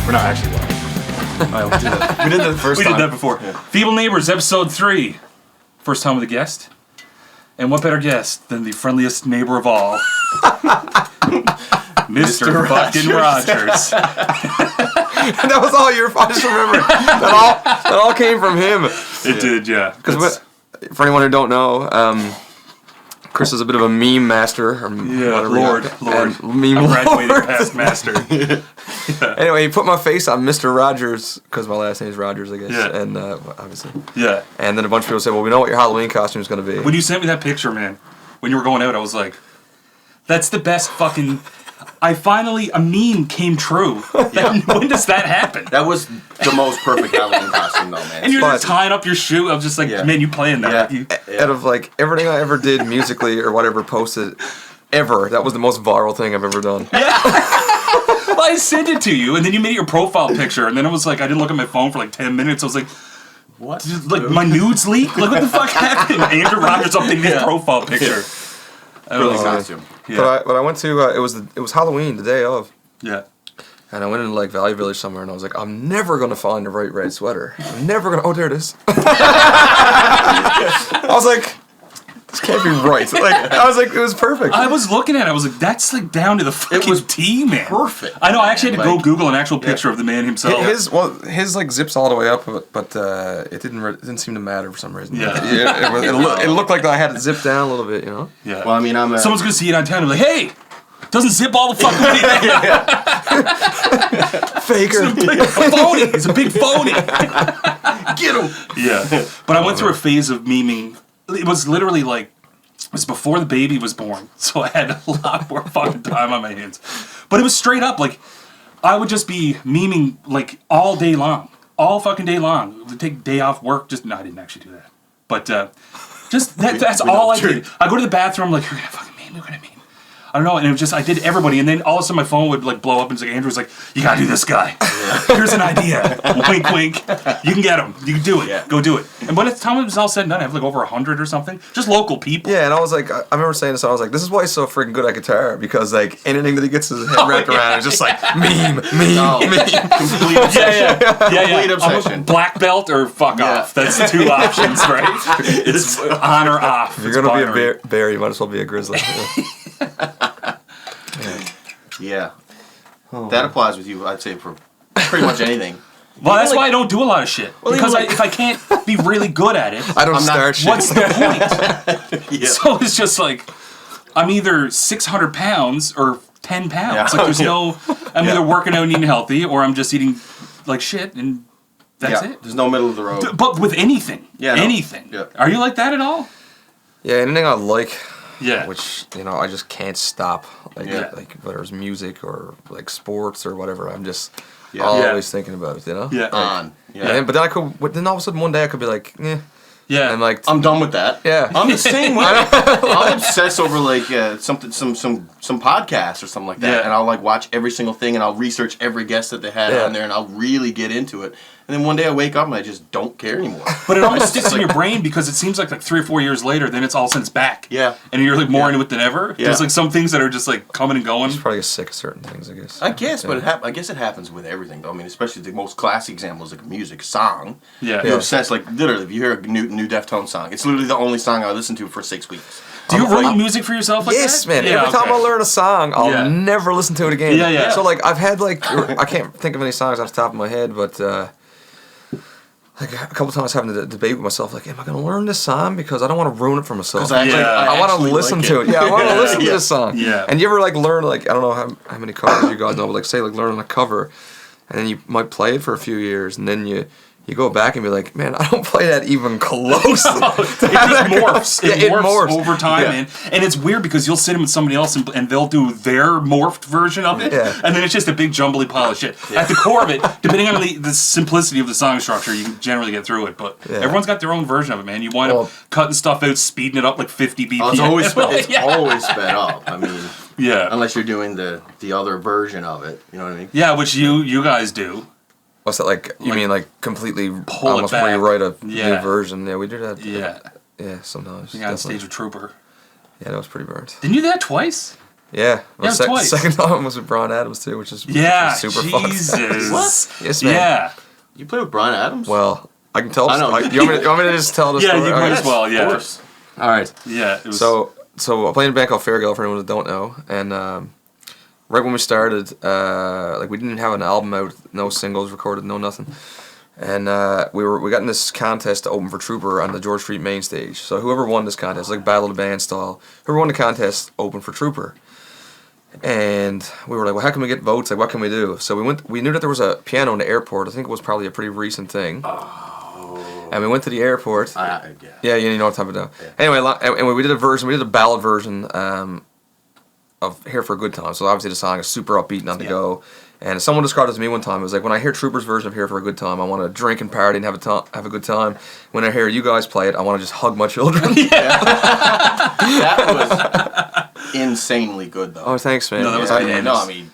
We're not actually live. All right, we'll do that. We did that the first time. We did that before. Yeah. Feeble Neighbors, episode 3. First time with a guest. And what better guest than the friendliest neighbor of all, Mr. fucking Rodgers. That was all your fault. I just remembered. That all came from him. It did, yeah. Because for anyone who don't know, Chris is a bit of a meme master. Or Lord. Meme I graduated lord. past master. Anyway, he put my face on Mr. Rodgers, because my last name is Rodgers, I guess. Yeah. And obviously. Yeah. And then a bunch of people said, well, we know what your Halloween costume is going to be. When you sent me that picture, man, when you were going out, I was like, that's the best fucking... a meme came true. Yeah. When does that happen? That was the most perfect Halloween costume, though, man. And you're just tying up your shoe. I was just like, man, you playing that. Yeah. Out of like everything I ever did musically or whatever posted ever, that was the most viral thing I've ever done. Yeah. Well, I sent it to you, and then you made it your profile picture, and then it was like, I didn't look at my phone for like 10 minutes. I was like, what? Like, my nudes leak? Like, what the fuck happened? Andrew Rodgers updated his profile picture. Brilliant costume. Yeah. But I went to, it was Halloween, the day of. Yeah. And I went into like Valley Village somewhere, and I was like, I'm never gonna find the right red sweater. I'm never gonna. Oh, there it is. I was like, this can't be right. Like, I was like, it was perfect. I was looking at it. I was like, that's like down to the fucking T, man. Perfect. I know. I actually had to go Google an actual picture of the man himself. His like zips all the way up, but it didn't seem to matter for some reason. Yeah. It looked like I had it zipped down a little bit, you know. Yeah. Well, I mean, someone's gonna see it on town and be like, hey. Doesn't zip all the fucking way down. Faker. He's a phony. He's a big phony. Get him. Yeah. But I went through a phase of memeing. It was literally like, it was before the baby was born. So I had a lot more fucking time on my hands. But it was straight up like, I would just be memeing like all day long. All fucking day long. I would take a day off work. No, I didn't actually do that. But just, that's all I did. I go to the bathroom like, you're gonna fucking meme, you're gonna meme. I don't know, and it was just, I did everybody, and then all of a sudden my phone would like blow up, and it's like, Andrew's like, you gotta do this guy. Here's an idea. Wink, wink. You can get him. You can do it. Yeah. Go do it. And by the time it was all said and done, I have like over 100 or something. Just local people. Yeah, and I was like, I remember saying this, I was like, this is why he's so freaking good at guitar, because like anything that he gets his head wrapped around is just like, meme. Complete obsession. Complete obsession. Black belt or fuck off. That's the two options, right? It's on or off. If you're gonna be a bear, you might as well be a grizzly. Yeah. That applies with you, I'd say, for pretty much anything. Well, that's why I don't do a lot of shit. Because if I can't be really good at it, I'm start shit. What's the point? So it's just like, I'm either 600 pounds or 10 pounds. Yeah. Like there's I'm either working out and eating healthy, or I'm just eating like shit, and that's it. There's no middle of the road. But with anything. Yeah. Anything. Yeah. Are you like that at all? Yeah, anything I like. Yeah. Which, I just can't stop. Like whether it's music or like sports or whatever, I'm just always thinking about it, Yeah. Yeah. But then all of a sudden one day I could be like, Yeah. And like I'm done with that. Yeah. I'm the same way. I'll obsess over like some podcasts or something like that, and I'll like watch every single thing, and I'll research every guest that they had on there, and I'll really get into it. And then one day I wake up and I just don't care anymore. But it almost sticks in your brain because it seems like 3 or 4 years later, then it's all since back. Yeah. And you're like more into it than ever. Yeah. There's like some things that are just like coming and going. You just probably get sick of certain things, I guess. But I guess it happens with everything, though. I mean, especially the most classic example is like a music song. Yeah. You're obsessed, like literally, if you hear a new Deftones song, it's literally the only song I listen to for 6 weeks. Do you write music for yourself like yes, that? man. Every time I learn a song, I'll never listen to it again. Yeah. So like I've had like I can't think of any songs off the top of my head, but like a couple times having to debate with myself, like, am I going to learn this song because I don't want to ruin it for myself? I want to listen to it. Yeah, I want to listen to this song. Yeah. And you ever like learn like I don't know how many covers you guys know, but like say like learning a cover, and then you might play it for a few years, and then you go back and be like, man, I don't play that even close. It just morphs. It morphs over time, yeah. man. And it's weird because you'll sit in with somebody else and they'll do their morphed version of it, and then it's just a big jumbly pile of shit. At the core of it, depending on the simplicity of the song structure, you can generally get through it. But everyone's got their own version of it, man. You wind up cutting stuff out, speeding it up like 50 BPM. Oh, it's always sped up. I mean, unless you're doing the other version of it. You know what I mean? Yeah, which you guys do. What's that like? You mean like completely pull almost it back. Rewrite a new version? Yeah, we do that. Yeah. Yeah, sometimes. Being on stage with Trooper. Yeah, that was pretty burnt. Didn't you do that twice? Yeah. Twice. Second time was with Bryan Adams too, which is super fun. Jesus. What? Yes, man. Yeah. You play with Bryan Adams? Well, I can tell. I know. You want me to just tell the story? Yeah, you might as well. Yeah. Of course. All right. Yeah. It was, So I played in a band called Fairgale for anyone that don't know, and right when we started, like we didn't have an album out, no singles recorded, no nothing, and we got in this contest to open for Trooper on the George Street main stage. So whoever won this contest, like Battle of the Band style, whoever won the contest opened for Trooper. And we were like, well, how can we get votes? Like, what can we do? So we knew that there was a piano in the airport. I think it was probably a pretty recent thing. Oh. And we went to the airport. Yeah, you know what I'm talking about. Yeah. Anyway, we did a ballad version of Here for a Good Time. So obviously the song is super upbeat and on the go. And someone described it to me one time. It was like, when I hear Trooper's version of Here for a Good Time, I want to drink and party and have a good time. When I hear you guys play it, I want to just hug my children. That was insanely good, though. Oh, thanks, man. No, that was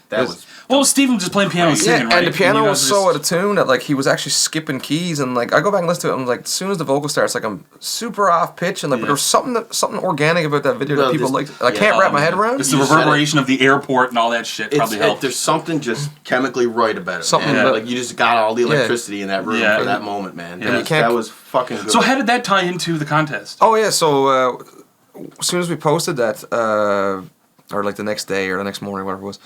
that was... Well, Stephen was just playing piano and singing, right? And the piano was so out of tune that like he was actually skipping keys, and like I go back and listen to it, and I'm like, as soon as the vocal starts, like I'm super off pitch, and like but there was something organic about that video that people liked. I can't wrap my head around. It's the reverberation of the airport and all that shit probably helped. There's something just chemically right about it. Something like you just got all the electricity in that room for that moment, man. Yeah. That was fucking good. So how did that tie into the contest? Oh yeah, so as soon as we posted that, or like the next day or the next morning, whatever it was,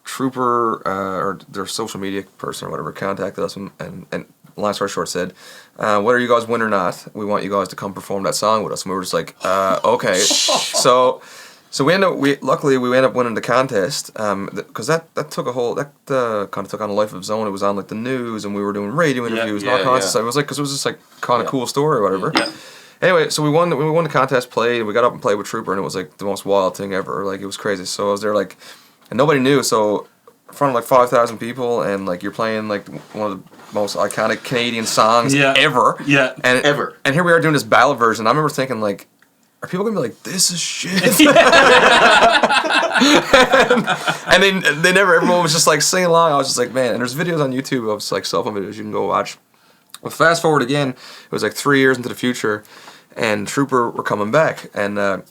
Trooper or their social media person or whatever contacted us and long story short said, whether you guys win or not, we want you guys to come perform that song with us. And we were just like, okay. So we ended up winning the contest because that took kind of took on a life of its own. It was on like the news and we were doing radio interviews and all kinds of stuff. It was like because it was just like kind of cool story or whatever. Yeah. Anyway, so we won the contest, played, we got up and played with Trooper, and it was like the most wild thing ever. Like it was crazy. So I was there like, and nobody knew. So in front of like 5,000 people, and like you're playing like one of the most iconic Canadian songs ever. Yeah. And ever. And here we are doing this ballad version. I remember thinking like, are people gonna be like, this is shit? and they never. Everyone was just like singing along. I was just like, man. And there's videos on YouTube of like cell phone videos you can go watch. Well, fast forward again, it was like 3 years into the future, and Trooper were coming back, and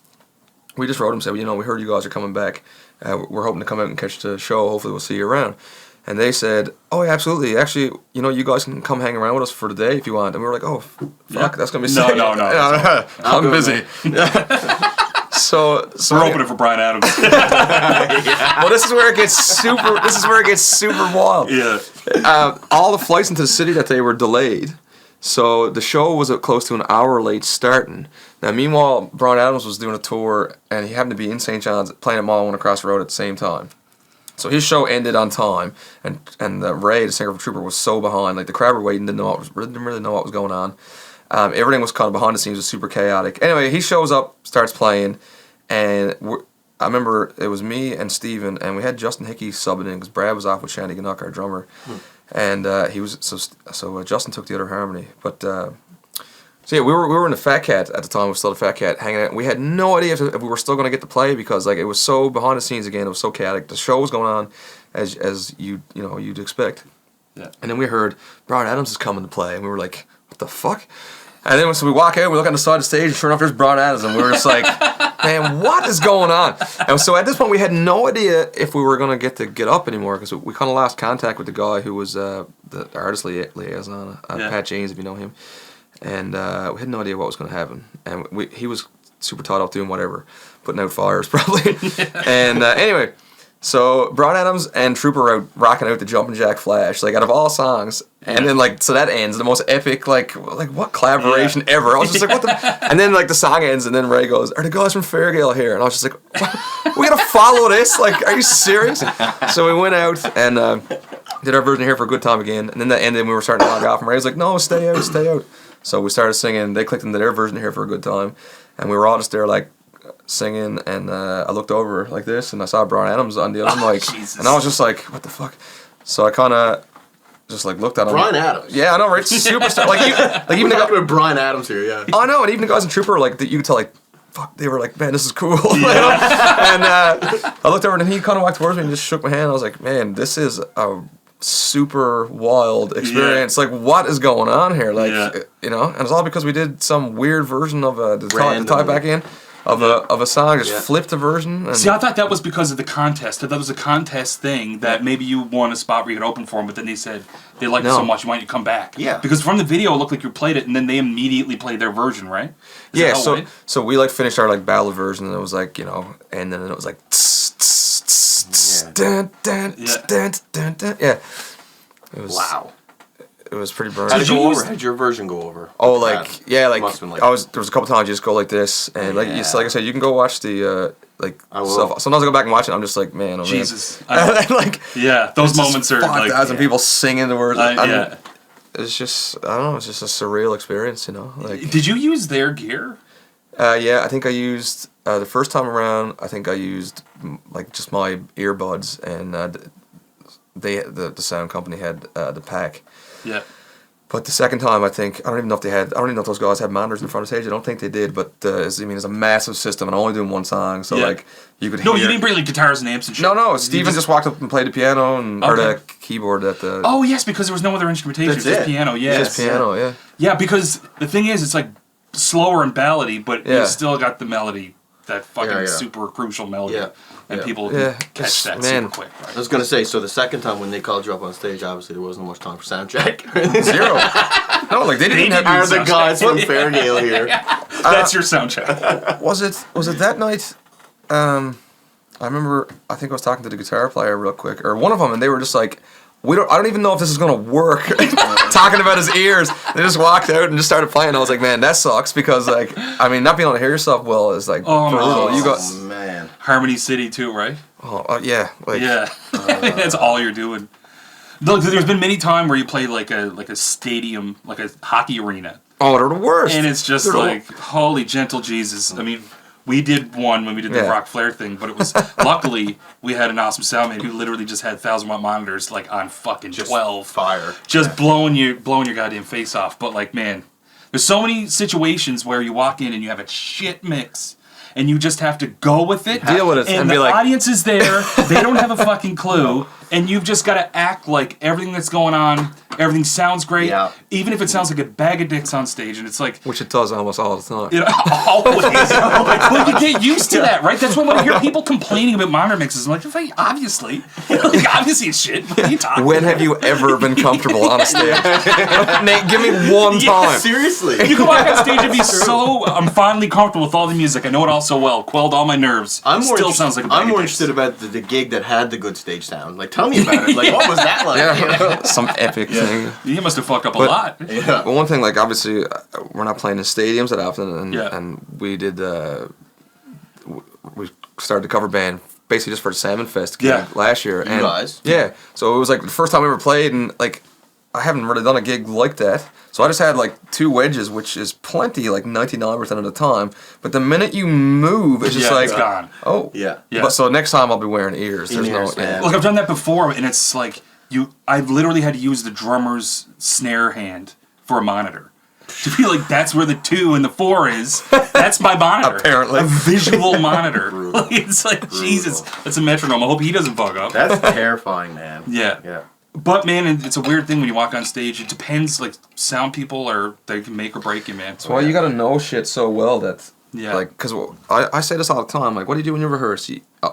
we just wrote them, said, we heard you guys are coming back. We're hoping to come out and catch the show. Hopefully we'll see you around. And they said, oh, yeah, absolutely. Actually, you guys can come hang around with us for the day if you want. And we were like, oh, fuck, that's going to be sick. No. I'm busy. So we're opening for Bryan Adams. Well, this is where it gets super wild. Yeah. All the flights into the city that day were delayed, so the show was close to an hour late starting. Now, meanwhile, Bryan Adams was doing a tour, and he happened to be in St. John's playing at Mall 1 across the road at the same time. So his show ended on time, and Ray, the singer for Trooper, was so behind. Like the crowd were waiting, didn't really know what was going on. Everything was kind of behind the scenes, was super chaotic. Anyway, he shows up, starts playing, and I remember it was me and Steven, and we had Justin Hickey subbing in because Brad was off with Shandy Gnuck, our drummer, and he was so Justin took the other harmony. But so yeah, we were in the Fat Cat at the time. We were still the Fat Cat hanging out. We had no idea if we were still going to get to play because like it was so behind the scenes again. It was so chaotic. The show was going on as you'd expect. Yeah. And then we heard Bryan Adams is coming to play, and we were like, what the fuck? And then so we walk out, we look on the side of the stage, and sure enough, there's Bryan Adams, and we were just like, man, what is going on? And so at this point, we had no idea if we were going to get up anymore, because we kind of lost contact with the guy who was the artist liaison, Pat James, if you know him. And we had no idea what was going to happen. And he was super tied up doing whatever, putting out fires probably. And anyway, so Bryan Adams and Trooper out rocking out the Jumpin' Jack Flash, like out of all songs. And then like so that ends, the most epic like what collaboration ever. I was just like, what the and then like the song ends and then Ray goes, are the guys from Fairgale here? And I was just like, we gotta follow this? Like, are you serious? So we went out and did our version of Here for a Good Time again, and then that ended and we were starting to log off and Ray was like, no, stay out. So we started singing, they clicked into their version of Here for a Good Time, and we were all just there like singing, and I looked over like this and I saw Bryan Adams on the other mic, and I was just like, what the fuck? So I kind of just like looked at him. Bryan Adams. Yeah, I know, right? Superstar. Like even we're talking about Bryan Adams here, yeah. I know, and even the guys in Trooper, like that you could tell, like, fuck, they were like, man, this is cool. Yeah. And I looked over and he kind of walked towards me and just shook my hand. I was like, man, this is a super wild experience. Yeah. Like, what is going on here? Like, and it's all because we did some weird version of the tie back in of a song, just flipped a version. And see, I thought that was because of the contest. I thought it was a contest thing that maybe you won a spot where you could open for them, but then they said they liked it so much you wanted to come back. Yeah. Because from the video, it looked like you played it, and then they immediately played their version, right? So we like finished our like ballad version, and it was like, you know, and then it was like yeah. It was It was pretty burning. How did it go over? How did your version go over? Oh, like there was a couple times you just go like this, and like I said, you can go watch the stuff. Sometimes I go back and watch it. I'm just like, man, Jesus. Like those moments are like 5,000 people singing the words. It's just I don't know. It's just a surreal experience, you know. Like, did you use their gear? Yeah, I think I used the first time around. I think I used like just my earbuds, and the sound company had the pack. Yeah. But the second time, I don't even know if those guys had monitors in front of the stage. I don't think they did. But it's a massive system, and I'm only doing one song, so like you could. No, you didn't bring like guitars and amps and shit. No. Steven just walked up and played the piano or the keyboard at the. Oh yes, because there was no other instrumentation. It's just piano. Yes. Just piano. Yeah. Yeah, because the thing is, it's like slower and ballady, but you still got the melody, that fucking super crucial melody. Yeah. And people catch that super quick. Right? I was going to say, so the second time when they called you up on stage, obviously there wasn't much time for sound check. Zero. No, like they didn't have the guys from Fairgale here. That's your sound check. Was it that night? I remember, I think I was talking to the guitar player real quick, or one of them, and they were just like, I don't even know if this is gonna work. Talking about his ears. They just walked out and just started playing. I was like, man, that sucks, because like, not being able to hear yourself well is like brutal. You got man. Harmony City too, right? Oh yeah. Like, yeah. That's all you're doing. Look, there's been many times where you play like a stadium, like a hockey arena. Oh, they're the worst. And it's just holy gentle Jesus. I mean, we did one when we did the Rock Flair thing, but it was luckily we had an awesome soundman who literally just had 1,000-watt monitors like on fucking 12 fire, just blowing your goddamn face off. But like, man, there's so many situations where you walk in and you have a shit mix, and you just have to go with it, deal with it, and the audience is there, they don't have a fucking clue, and you've just got to act like everything that's going on, everything sounds great, even if it sounds like a bag of dicks on stage, and it's like... Which it does almost all the time. You know, always. Well, you get used to that, right? That's when I hear people complaining about monitor mixes. I'm like, obviously it's shit. What are you talking When have you ever been comfortable on a stage? Nate, give me one time. Seriously. You can walk on stage and be I'm finally comfortable with all the music. I know it all so well. Quelled all my nerves. I'm more interested about the gig that had the good stage sound. Like, tell me about it. Like, what was that like? Yeah. Some epic thing. You must have fucked up a lot. Yeah. But one thing, like, obviously, we're not playing in stadiums that often, and we did, we started a cover band basically just for the Salmon Fest gig last year. You guys? Yeah. So it was like the first time we ever played, and like, I haven't really done a gig like that. So I just had like 2 wedges, which is plenty, like 99% of the time. But the minute you move, it's just like, it's gone. Oh. Yeah. But so next time I'll be wearing ears. There's no. Man. Look, I've done that before, and it's like I've literally had to use the drummer's snare hand for a monitor. To be like, that's where the 2 and the 4 is. That's my monitor. Apparently. A visual monitor. It's like, Jesus, that's a metronome. I hope he doesn't fuck up. That's terrifying, man. Yeah. Yeah. But, man, it's a weird thing when you walk on stage. It depends, like, sound people they can make or break you, man. That's why you gotta know shit so well that... Yeah. Like, because I say this all the time. Like, what do you do when you rehearse?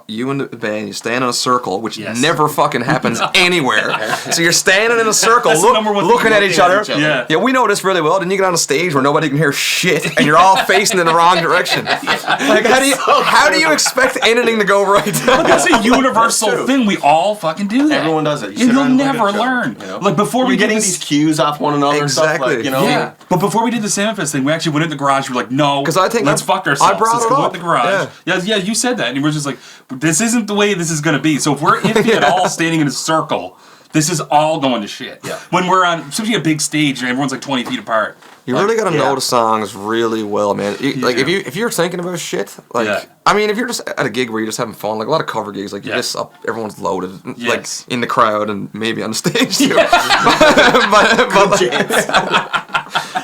You and the band, you stand in a circle, which never fucking happens anywhere. So you're standing in a circle, looking at each other. Yeah, we know this really well. Then you get on a stage where nobody can hear shit, and you're all facing in the wrong direction. Like, how do you expect anything to go right? But that's a universal thing. We all fucking do that. Everyone does it. And you'll never learn. You know? Like, before we're getting these cues off one another and stuff, like, you know? Yeah. But before we did the Salmon Fest thing, we actually went in the garage. We were like, no, let's fuck ourselves. I brought Let's it go up. in the garage. Yeah, you said that. And we're just like, this isn't the way this is going to be. So if we're iffy at all standing in a circle, this is all going to shit. Yeah. When we're on, especially a big stage and everyone's like 20 feet apart. You really got to know the songs really well, man. Like, if you're thinking about shit, like, I mean, if you're just at a gig where you're just having fun, like a lot of cover gigs, like, you're just up, everyone's loaded, like, in the crowd and maybe on the stage, too.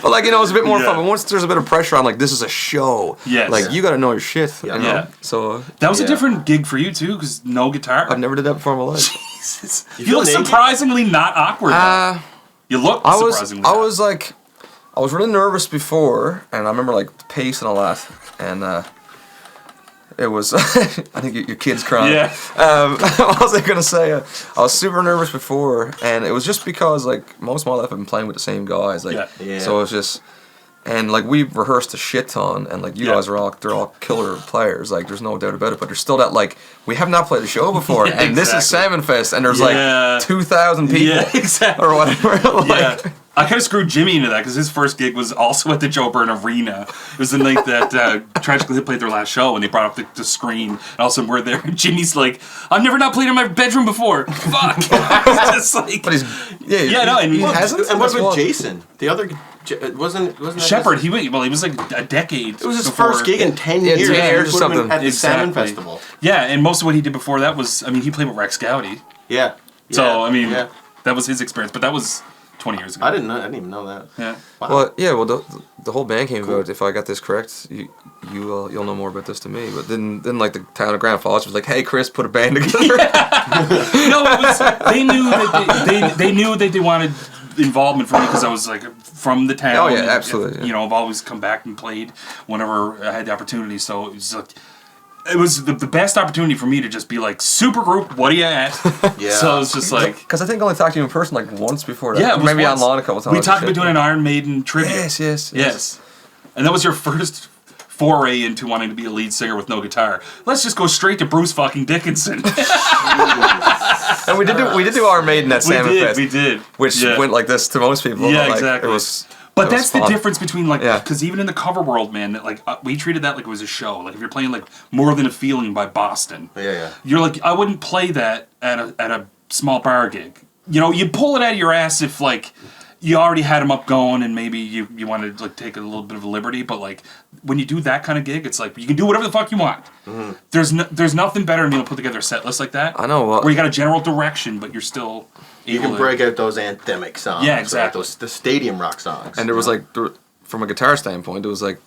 But like, you know, it's a bit more fun. But once there's a bit of pressure on, like, this is a show, like, you got to know your shit. You know? So that was a different gig for you, too, because no guitar. I've never did that before in my life. Jesus. You look surprisingly not awkward. You look surprisingly I was really nervous before, and I remember, like, pacing a lot, and It was, I think your kid's crying. Yeah. What was I going to say? I was super nervous before, and it was just because, like, most of my life I've been playing with the same guys. Like, so it was just, and, like, we rehearsed a shit ton, and, like, you guys are they're all killer players. Like, there's no doubt about it, but there's still that, like, we have not played a show before, and this is Salmon Fest, and there's, like, 2,000 people. Yeah, exactly. Or whatever. Like, I kind of screwed Jimmy into that because his first gig was also at the Joe Byrne Arena. It was the night that Tragically Hip played their last show, and they brought up the screen, and all of a sudden we're there, and Jimmy's like, I've never not played in my bedroom before. Fuck. It's just like... But and he hasn't. And what about Jason? The other... wasn't that Shepard, he was like a decade. It was his first gig in 10 years. 10 years or something. At the Salmon Festival. Yeah, and most of what he did before that was, I mean, he played with Rex Gowdy. Yeah. So, I mean, that was his experience, but that was 20 years ago. I didn't even know that. Yeah. Wow. Well, the whole band came about. If I got this correct, you'll know more about this than me. But then like the town of Grand Falls was like, "Hey, Chris, put a band together." No, it was they knew that they wanted involvement from me because I was like from the town. Oh yeah, absolutely. You know, I've always come back and played whenever I had the opportunity. So it was like. It was the best opportunity for me to just be like, super group, what are you at? Yeah. So it was just like... Because I think I only talked to you in person like once before that. Yeah, maybe once. online a couple times. We talked about doing an Iron Maiden tribute. Yes. And that was your first foray into wanting to be a lead singer with no guitar. Let's just go straight to Bruce fucking Dickinson. And we did do Iron Maiden at Salmon Fest. We did. Which went like this to most people. Yeah, like, exactly. It was... But that's the difference between, like, Yeah. because even in the cover world, man, like, we treated that like it was a show. Like, if you're playing, like, More Than a Feeling by Boston, you're like, I wouldn't play that at a small bar gig. You know, you pull it out of your ass if, like, you already had them up going and maybe you wanted to, like, take a little bit of a liberty. But, like, when you do that kind of gig, it's like, you can do whatever the fuck you want. Mm-hmm. There's nothing better than being able to put together a set list like that. I know. Where you got a general direction, but you're still... You can break out those anthemic songs. Yeah, exactly. Right? The stadium rock songs. And there was like, from a guitar standpoint, it was like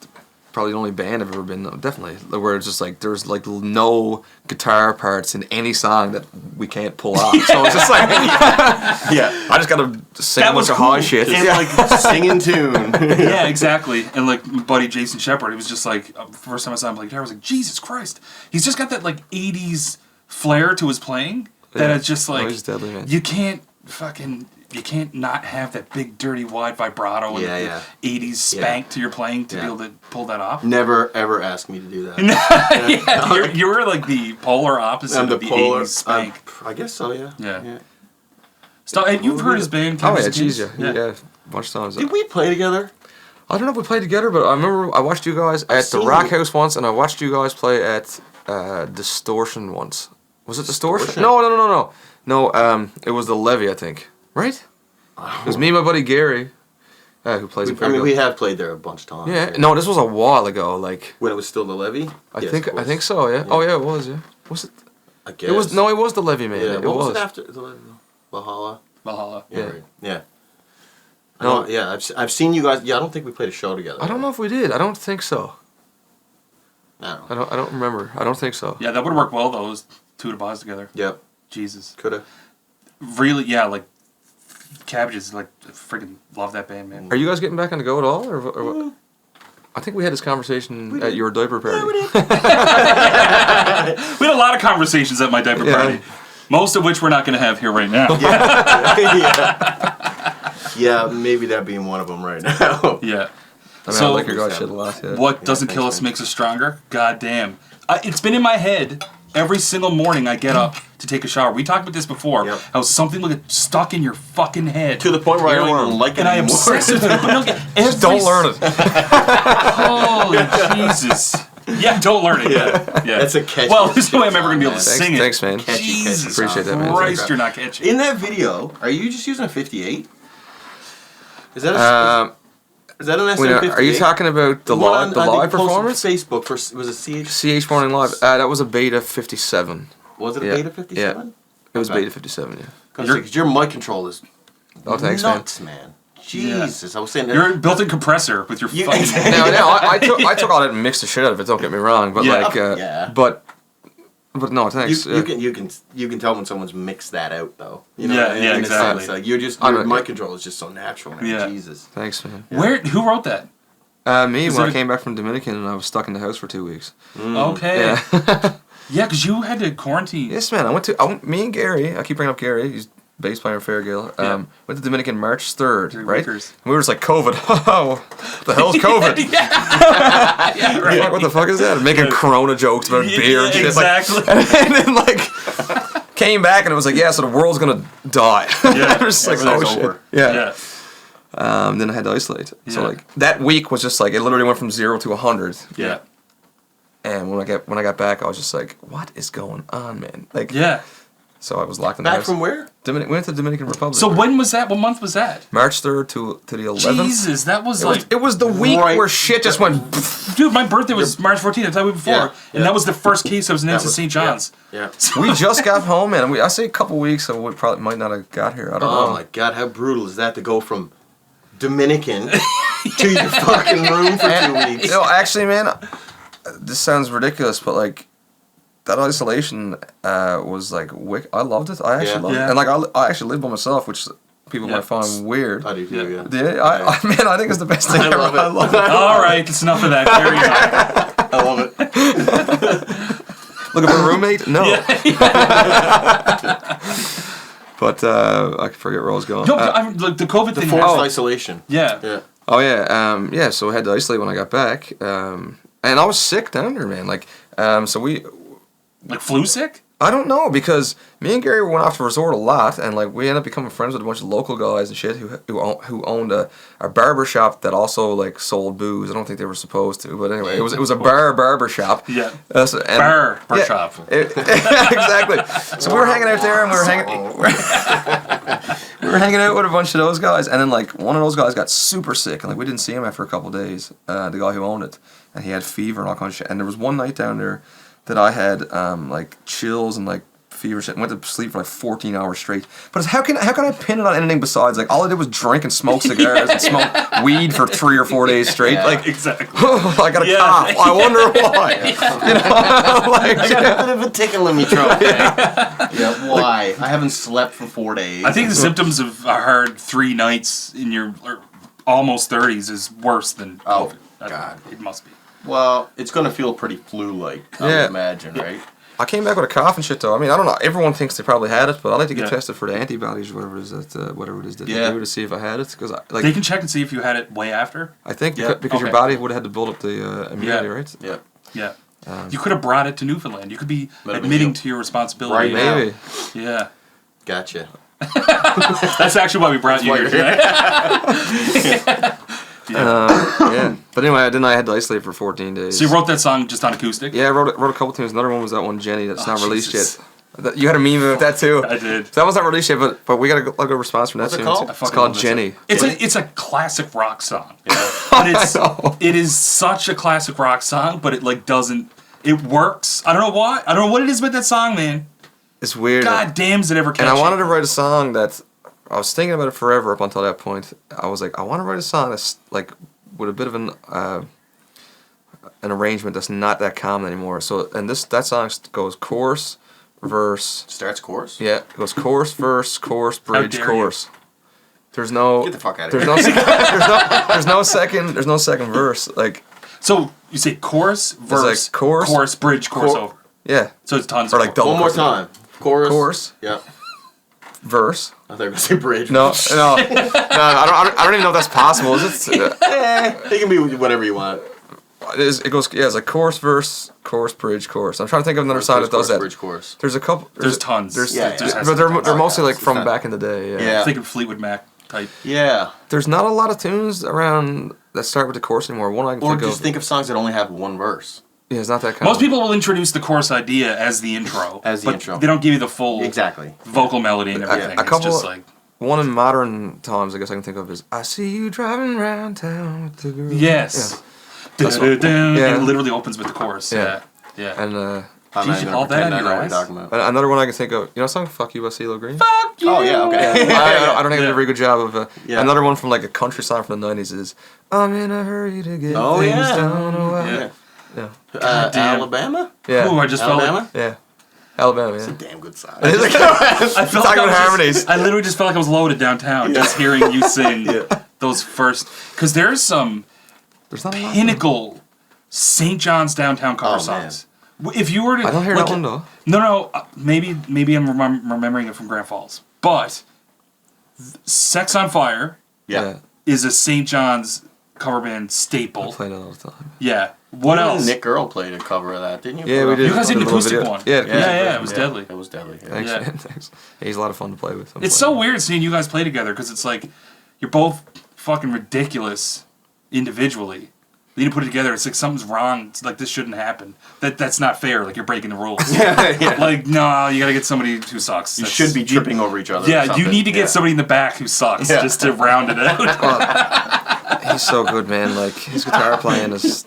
probably the only band I've ever been, definitely, where it's just like, there's like no guitar parts in any song that we can't pull off. So it's just like, I just gotta sing a bunch of high shit. And like sing in tune. Yeah, exactly. And like my buddy Jason Shepard, he was just like, first time I saw him play guitar, I was like, Jesus Christ. He's just got that like 80s flair to his playing. That it's just like, he's deadly, man. you can't not have that big, dirty, wide vibrato and the 80s spank to your playing to be able to pull that off. Never, ever ask me to do that. You were like the polar opposite of the 80s spank. I guess so, yeah. Yeah. So, and you've heard his band, Oh, yeah, geez, yeah. A bunch of times. Did we play together? I don't know if we played together, but I remember I watched you guys at the Rock House once, and I watched you guys play at Distortion once. Was it Distortion? No. No, it was the Levy, I think. Right? It was me and my buddy Gary, who plays in Fairgale. I mean, we have played there a bunch of times. Yeah. No, this was a while ago. Like when it was still the Levy. I think so. Yeah. Oh yeah, it was. Yeah. Was it? I guess. It was. No, it was the Levy, man. Yeah. It What was it after the Levy? Valhalla. Yeah. Right. Yeah. No. Yeah. I've seen you guys. Yeah. I don't think we played a show together. I don't know if we did. I don't think so. No. I don't remember. I don't think so. Yeah, that would work well though. Those two to bars together. Yep. Jesus. Coulda. Really, yeah, like Cabbages, like I freaking love that band, man. Are you guys getting back on the go at all, or what? I think we had this conversation at your diaper party. Yeah, we did. We had a lot of conversations at my diaper party, most of which we're not going to have here right now. Yeah, maybe that being one of them right now. Yeah. I mean, I like your guys' shit a lot. Yeah. What doesn't kill us makes us stronger? God damn. It's been in my head every single morning I get up to take a shower. We talked about this before. Yep. How something like stuck in your fucking head. To the point where I don't even like it and anymore. I obsess with it. But Just don't learn it. Holy Jesus. Yeah, don't learn it. Yeah. That's a catchy. Well, there's no way I'm ever going to be able to sing it. Thanks, man. Jesus Appreciate that, man. Christ, you're not catchy. In that video, are you just using a 58? Is that is that an SM58? Are you talking about the live performance? Facebook for was it CH Morning Live. That was a Beta 57. Was it a Beta 57? Yeah. It was Beta 57. Yeah. Because your mic control is nuts, man. Jesus, I was saying that. You're a built-in compressor with your fucking... I took all that and mixed the shit out of it. Don't get me wrong, but but no, thanks. You can tell when someone's mixed that out though. You know, yeah, exactly. It's like your mic control is just so natural, man. Yeah. Jesus. Thanks, man. Who wrote that? Me, when I came back from Dominican and I was stuck in the house for 2 weeks. Okay. Yeah. Yeah, because you had to quarantine. Yes, man. Me and Gary, I keep bringing up Gary, he's bass player in Fairgale, went to Dominican March 3rd, right? And we were just like, COVID. Oh, what the hell's COVID? Yeah, right. What the fuck is that? Making Corona jokes about beer and shit. Exactly. Like, and then, like, came back and it was like, yeah, so the world's gonna die. Yeah. It was like, oh, shit. Over. Yeah. Then I had to isolate. Yeah. So, like, that week was just like, it literally went from 0 to 100. Yeah. And when I got back, I was just like, "What is going on, man?" Like, Yeah. So I was locked in the Back house. from where? We went to the Dominican Republic. So when was that? What month was that? March 3rd to the 11th. Jesus, that was It was the week where shit just went. Dude, my birthday was March 14th. I told you before, and that was the first case I was in St. John's. Yeah. We just got home, and I say a couple weeks, so we probably might not have got here. I don't know. Oh my god, how brutal is that to go from Dominican to your fucking room for 2 weeks? You know, actually, man, this sounds ridiculous, but like that isolation was like I loved it. I actually loved it, and like I actually lived by myself, which people might find weird. I do too. Yeah. Yeah, I think it's the best thing ever. Love it. I love it. All right, it's enough of that. Carry on. I love it. Looking for a roommate? No. But I forget where I was going. No, like the COVID thing. Forced isolation. Yeah. Yeah. Oh yeah, so I had to isolate when I got back, and I was sick down there, man. Like, so we. Like flu sick? I don't know, because me and Gary went off to resort a lot, and like we ended up becoming friends with a bunch of local guys and shit who owned a barber shop that also like sold booze. I don't think they were supposed to, but anyway, it was a barber shop. Yeah. Barber shop. Exactly. So we were hanging out there, and we were hanging out with a bunch of those guys, and then like one of those guys got super sick, and like we didn't see him after a couple of days. The guy who owned it, and he had fever and all kinds of shit. And there was one night down there that I had like chills and like fever shit and went to sleep for like 14 hours straight. But how can I pin it on anything besides like all I did was drink and smoke cigars and smoke weed for 3 or 4 days straight? Yeah. Like exactly. I got a cough. I wonder why. You know, like, I got a bit of a tickle in me throat. Yeah, why? I haven't slept for 4 days. I think the symptoms of a hard 3 nights in your almost 30s is worse than COVID. God. It must be. Well, it's gonna feel pretty flu-like, I would imagine, right? I came back with a cough and shit though. I mean, I don't know. Everyone thinks they probably had it, but I like to get tested for the antibodies or whatever it is that they do to see if I had it. Because they can check and see if you had it way after. I think because your body would have had to build up the immunity, right? Yeah. Yeah. You could have brought it to Newfoundland. You could be admitting to your responsibility. Right now. Maybe. Yeah. Gotcha. That's actually why we brought you here today. Yeah. But anyway, then I had to isolate for 14 days. So you wrote that song just on acoustic? Yeah, I wrote a couple tunes. Another one was that one, Jenny, that's not released yet. You had a meme about that too. I did. So that one's not released yet, but we got a good response from that tune. What's it called? It's called Jenny. It's a classic rock song. Yeah. But it is such a classic rock song, but it like doesn't. It works. I don't know why. I don't know what it is about that song, man. It's weird. God damn, does it ever catch And I you? wanted to write a song that I was thinking about it forever up until that point. I was like, I want to write a song that's like with a bit of an arrangement that's not that common anymore. So that song goes chorus, verse. Starts chorus? Yeah, it goes chorus, verse, chorus, bridge, chorus. There's no. Get the fuck out of here. There's no second verse. Like. So you say chorus, verse, like chorus, bridge, chorus over. Yeah. So it's tons. Or like double. One more time. Chorus. Yeah. Yeah. Verse. I thought you were going to say bridge. No. I don't even know if that's possible. Is it? It can be whatever you want. It goes. Yeah, it's like chorus, verse, chorus, bridge, chorus. I'm trying to think of another song that does that. Bridge, chorus. There's a couple. There's tons. But There's they're mostly like from back in the day. Yeah. I'm thinking Fleetwood Mac type. Yeah. There's not a lot of tunes around that start with the chorus anymore. One I can think of. Or just think of songs that only have one verse. Yeah, it's not that common. Most people will introduce the chorus idea as the intro. Intro. They don't give you the full Exactly. vocal melody and everything. A couple. It's just like, one in modern times, I guess I can think of is "I see you driving around town with the girl." yes. Yeah. And it literally opens with the chorus. Yeah. And I'm Jeez, you hauled that out of your what you're ass. talking about. another one I can think of. You know, the song "Fuck You" by CeeLo Green. Fuck you. Oh yeah, okay. I don't think I did a very good job of. Yeah. Another one from like a country song from the '90s is "I'm in a hurry to get things done." Yeah. Yeah. Alabama? Yeah. Ooh, I just felt Alabama? Yeah. Alabama. It's a Yeah. damn good song. I felt Talking about harmonies. I literally just felt like I was loaded downtown just hearing you sing those first. Because there's some. There's not a lot. pinnacle St. John's downtown cover songs. If you were to, I don't hear that one though. No. Maybe I'm remembering it from Grand Falls, but Sex on Fire is a St. John's cover band staple. I play that all the time. Yeah. What else? Nick Earl played a cover of that, didn't you? Yeah, we did. You guys did an acoustic one. Yeah, it was deadly. It was deadly. Yeah. Thanks, Yeah. man. Thanks. Yeah, he's a lot of fun to play with. It's so weird seeing you guys play together because it's like you're both fucking ridiculous individually. Then you put it together, it's like something's wrong. It's like this shouldn't happen. That's not fair. Like you're breaking the rules. Like no, you gotta get somebody who sucks. You should be tripping over each other. Yeah, you need to get somebody in the back who sucks just to round it out. He's so good, man. Like his guitar playing is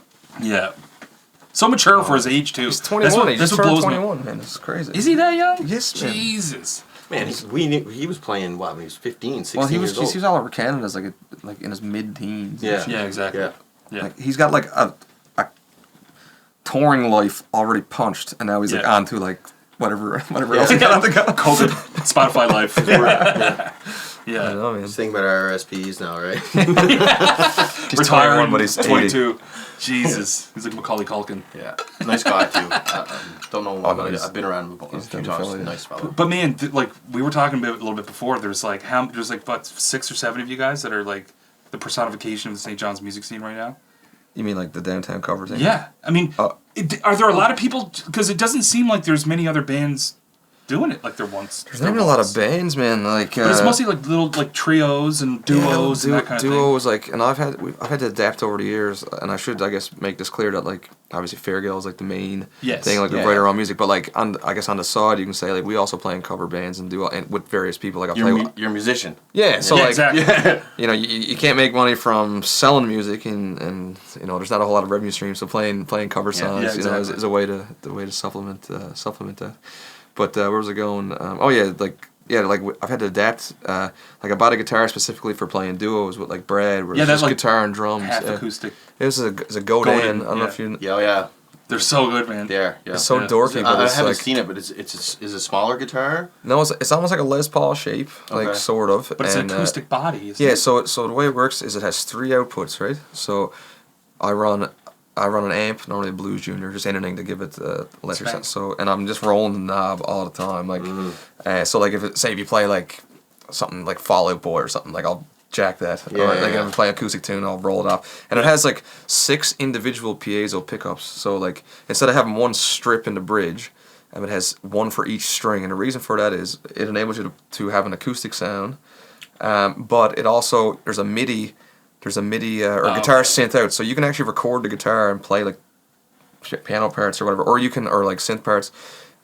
so mature for his age too. He's 21. He's That's what turned blows 21, man. It's crazy. Is he that young? Yes, man. Jesus. Man, he was playing when he was 15, 16 Well, he years old. was all over Canada as like in his mid-teens. Yeah, exactly. Yeah. Like he's got like a touring life already punched, and now he's like on to like whatever else he got on the go. COVID, Spotify life. I know, man. Just think about our RSPs now, right? He's Retiring, but he's 22. Jesus, he's like Macaulay Culkin. Yeah, nice guy too. Don't know. Nice. I've been around him a few times. Nice fellow. But man, like we were talking about a little bit before, there's like what 6 or 7 of you guys that are like the personification of the St. John's music scene right now. You mean like the downtown cover thing? Yeah, I mean, are there a lot of people? Because it doesn't seem like there's many other bands doing it like there once. There's not even a lot of bands, man. Like, but it's mostly like little like trios and duos and that kind of thing. Duos, like, and I've had to adapt over the years, and I should, I guess, make this clear that like obviously Fairgale is like the main thing, like we write our own music, but like I guess on the side you can say like we also play in cover bands and do and with various people. Like you're a musician. Yeah, so like exactly. you know you can't make money from selling music, and you know there's not a whole lot of revenue streams. So playing cover songs, exactly. you know, is a way to supplement that. But where was I going? I've had to adapt. Like I bought a guitar specifically for playing duos with like Brad, where it's just like guitar and drums. Half acoustic. It was a Godin. I don't know if you. Yeah. They're so good, man. Yeah. It's so dorky, but I it's haven't like, seen it, but is it a smaller guitar? No, it's almost like a Les Paul shape, like sort of. But it's an acoustic body. Yeah. So the way it works is it has 3 outputs, right? So I run an amp, normally a Blues Junior, just anything to give it electric sense. So, and I'm just rolling the knob all the time, like, so like if you play like something like Fall Out Boy or something, like I'll jack that. If I play acoustic tune, I'll roll it off. And it has like 6 individual piezo pickups. So like instead of having one strip in the bridge, it has 1 for each string. And the reason for that is it enables you to have an acoustic sound, but it also there's a MIDI or guitar synth out, so you can actually record the guitar and play like piano parts or whatever, or like synth parts.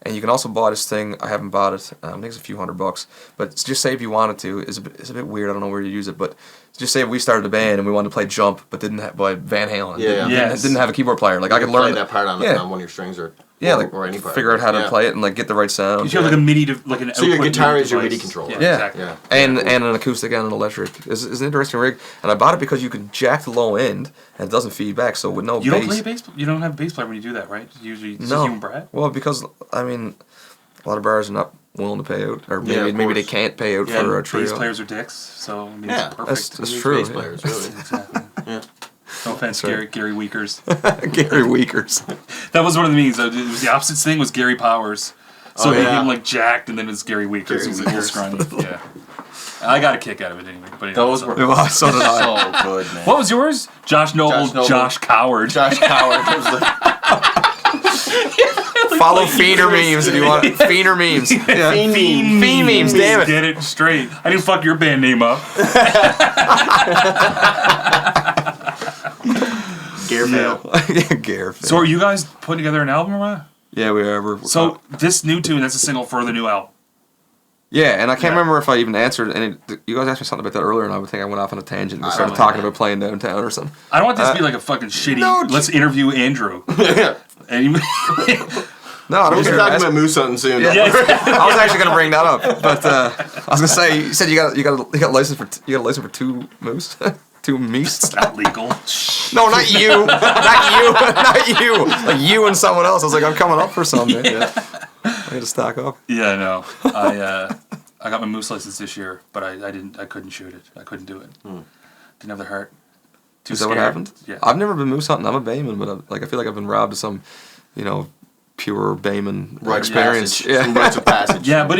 And you can also buy this thing. I haven't bought it. I think it's a few $100, but just say if you wanted to, it's a bit weird. I don't know where you use it, but just say if we started a band and we wanted to play Jump, but didn't have Van Halen. Didn't have a keyboard player. Like I could learn play that part on one of your strings or any part. Figure out how to play it and like get the right sound. You have like a MIDI so your guitar is your MIDI controller. Exactly. And an acoustic and an electric. It's an interesting rig, and I bought it because you can jack the low end and it doesn't feed back. So with no bass. You don't play bass. You don't have a bass player when you do that, right? Usually, it's you and Brad. Well, because I mean, a lot of bars are not willing to pay out, or maybe they can't pay out for a trio. Bass players are dicks, so I mean, it's perfect. That's true. Bass players, really. Exactly. Yeah. No offense, Gary Weakers. Gary Weakers. That was one of the memes. It was the opposite thing was Gary Powers. So it became like jacked, and then it was Gary Weakers. He was a little scrawny. Yeah. I got a kick out of it anyway. But those were so did I. So good, man. What was yours? Josh Noble. Josh Coward. Josh Coward was Follow Fiender memes if you want. Fiender memes. Fiend memes, damn it. Get it straight. I didn't fuck your band name up. Gare. So are you guys putting together an album or what? Yeah, we are. So this new tune, that's a single for the new album. Yeah, and I can't remember if I even answered any. You guys asked me something about that earlier, and I would think I went off on a tangent and started talking about playing downtown or something. I don't want this to be like a fucking shitty. Let's interview Andrew. No, I don't We're talking about moose hunting soon. Yeah. I was actually gonna bring that up, but I was gonna say you said you got a license for 2 moose, 2 meese. It's not legal. No, not you, not you, like you and someone else. I was like, I'm coming up for something. Yeah. I got to stock up. Yeah, no. I got my moose license this year, but I couldn't shoot it. I couldn't do it. Didn't have the heart. Is that what happened? Yeah. I've never been moose hunting. I'm a bayman, but I feel like I've been robbed of some, pure bayman experience. Some rites of passage. Yeah, but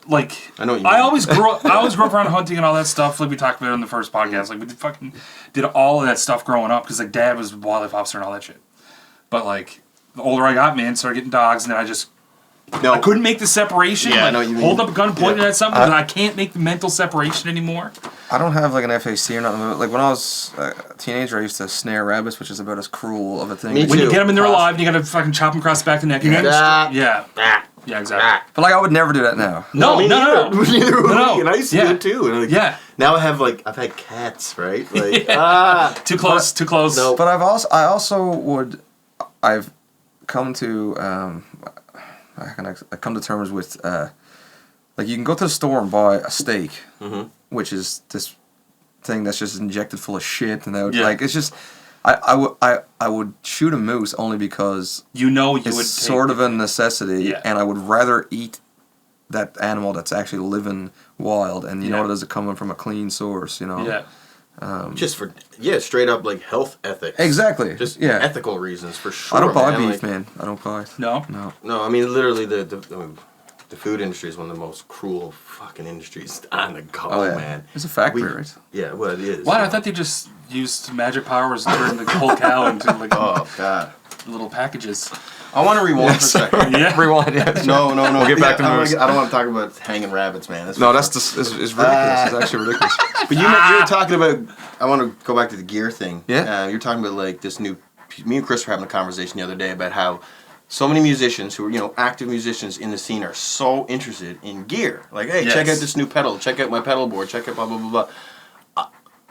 like I know what you I mean. always grew up around hunting and all that stuff. Like we talked about it in the first podcast. Like we did all of that stuff growing up because like Dad was a wildlife officer and all that shit. But like the older I got, man, started getting dogs, and then I couldn't make the separation. Yeah, like, I know what you mean. Hold up a gun, pointing at something, and I can't make the mental separation anymore. I don't have like an FAC or nothing. Like when I was a teenager, I used to snare rabbits, which is about as cruel of a thing. Me When you too. get them and they're alive, and you gotta fucking chop them across the back of the neck. Yeah, exactly. But like I would never do that now. No. Neither would No. we, and I used to do it too. And like, now I've had cats, right? Like Too close. No. But I've come to I come to terms with like you can go to the store and buy a steak, which is this thing that's just injected full of shit, and like it's just I would shoot a moose only because it's sort of a necessity, and I would rather eat that animal that's actually living wild, and you know what it is, coming from a clean source, Yeah. Just for straight up like health ethics. Exactly. Just ethical reasons for sure. I don't buy man. beef, man. I don't buy it. No. No, I mean literally the food industry is one of the most cruel fucking industries on the go, man. It's a factory, right? Yeah, well it is. What? I thought they just used magic powers to turn the whole cow into like Oh god. little packages. I want to rewind for a second. Yeah. Rewind. Yeah. No. We'll get back to moose. I don't want to talk about hanging rabbits, man. That's No, it's ridiculous. It's actually ridiculous. But you were talking about. I want to go back to the gear thing. Yeah. You're talking about like this new. Me and Chris were having a conversation the other day about how so many musicians who are active musicians in the scene are so interested in gear. Like, hey, check out this new pedal. Check out my pedal board. Check out blah blah blah blah.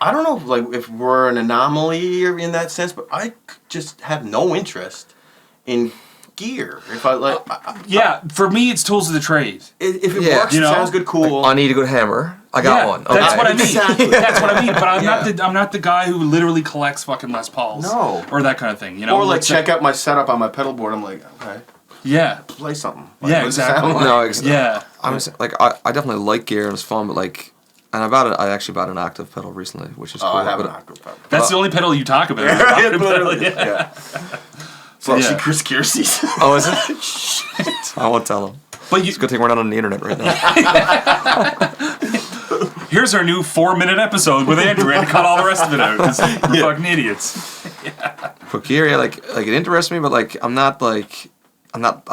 I don't know, like if we're an anomaly in that sense, but I just have no interest in gear. If I like, for me, it's tools of the trade. if it works, it sounds good, cool. I need a good hammer. I got one. Okay. That's what I mean. Exactly. That's what I mean. But I'm not the guy who literally collects fucking Les Pauls. No. Or that kind of thing. Or like check out my setup on my pedal board. I'm like, okay, play something. Like, Yeah, exactly. No, Yeah. I'm like I definitely like gear and it's fun, but like. And I actually bought an octave pedal recently, which is cool. I have an octave pedal. That's the only pedal you talk about. Yeah. See Chris Kiersey's. Oh, is it? Shit. I won't tell him. But it's a good thing we're not on the internet right now. Here's our new 4-minute episode with Andrew. We had to cut all the rest of it out because we're fucking idiots. But gear, like it interests me, but like I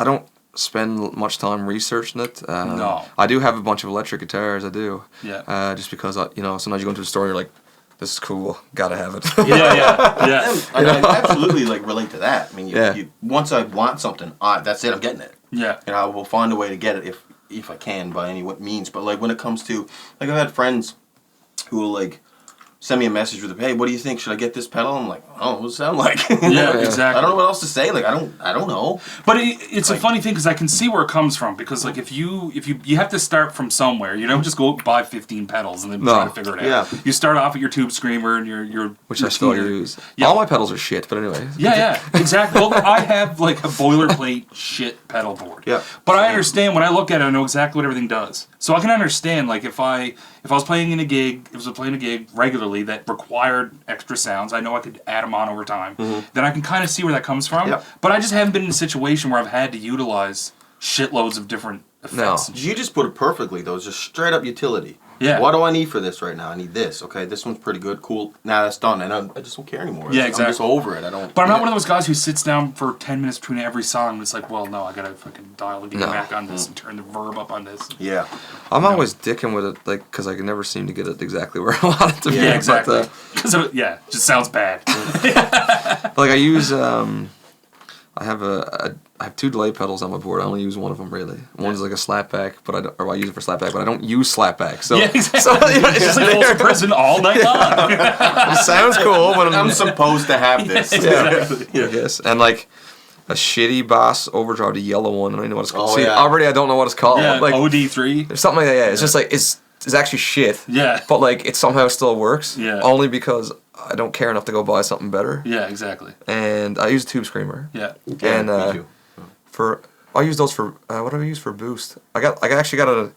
don't spend much time researching it. No. I do have a bunch of electric guitars. I do. Yeah. Just because sometimes you go into the store and you're like, this is cool, gotta have it. Yeah. I absolutely like relate to that. I mean, you, once I want something, that's it. I'm getting it. Yeah. And I will find a way to get it if I can by any means. But like when it comes to like I've had friends who will like send me a message with, hey, what do you think? Should I get this pedal? I'm like, oh, what does it sound like? Yeah, exactly. I don't know what else to say. Like I don't know. But it's like, a funny thing because I can see where it comes from because like if you have to start from somewhere, you don't just go buy 15 pedals and then try to figure it out. Yeah. You start off at your tube screamer and your which I still use. Yeah. All my pedals are shit, but anyway. Yeah, exactly. Well, I have like a boilerplate shit pedal board. Yeah. But I understand when I look at it, I know exactly what everything does. So I can understand like if I was playing a gig regularly that required extra sounds, I know I could add them on over time. Mm-hmm. Then I can kind of see where that comes from. Yep. But I just haven't been in a situation where I've had to utilize shitloads of different effects. No. You just put it perfectly though. It's just straight up utility. Yeah. What do I need for this right now? I need this. Okay, this one's pretty good. Cool. Now that's done, and I just don't care anymore. Yeah, exactly. I'm just over it. I don't. But I'm not one of those guys who sits down for 10 minutes between every song and it's like, well, no, I gotta fucking dial the gain back on this and turn the verb up on this. Yeah. I'm always dicking with it, like, because I can never seem to get it exactly where I want it to be. Yeah, exactly. Because it just sounds bad. Like I use, I have two delay pedals on my board. I only use one of them really. One's like a slapback, I use it for slapback, but I don't use slapback. So yeah, exactly. So, it's just like Folsom Prison all night long. It sounds cool, but I'm supposed to have this. Yeah, I guess. And like a shitty Boss Overdrive, the yellow one. I don't even know what it's called. Oh, See, already I don't know what it's called. Yeah, like OD3. Or something like that. Yeah, it's just like it's actually shit. Yeah. But like it somehow still works. Yeah. Only because I don't care enough to go buy something better. Yeah, exactly. And I use a tube screamer. Yeah. And me too. I use those for what do I use for boost? I actually got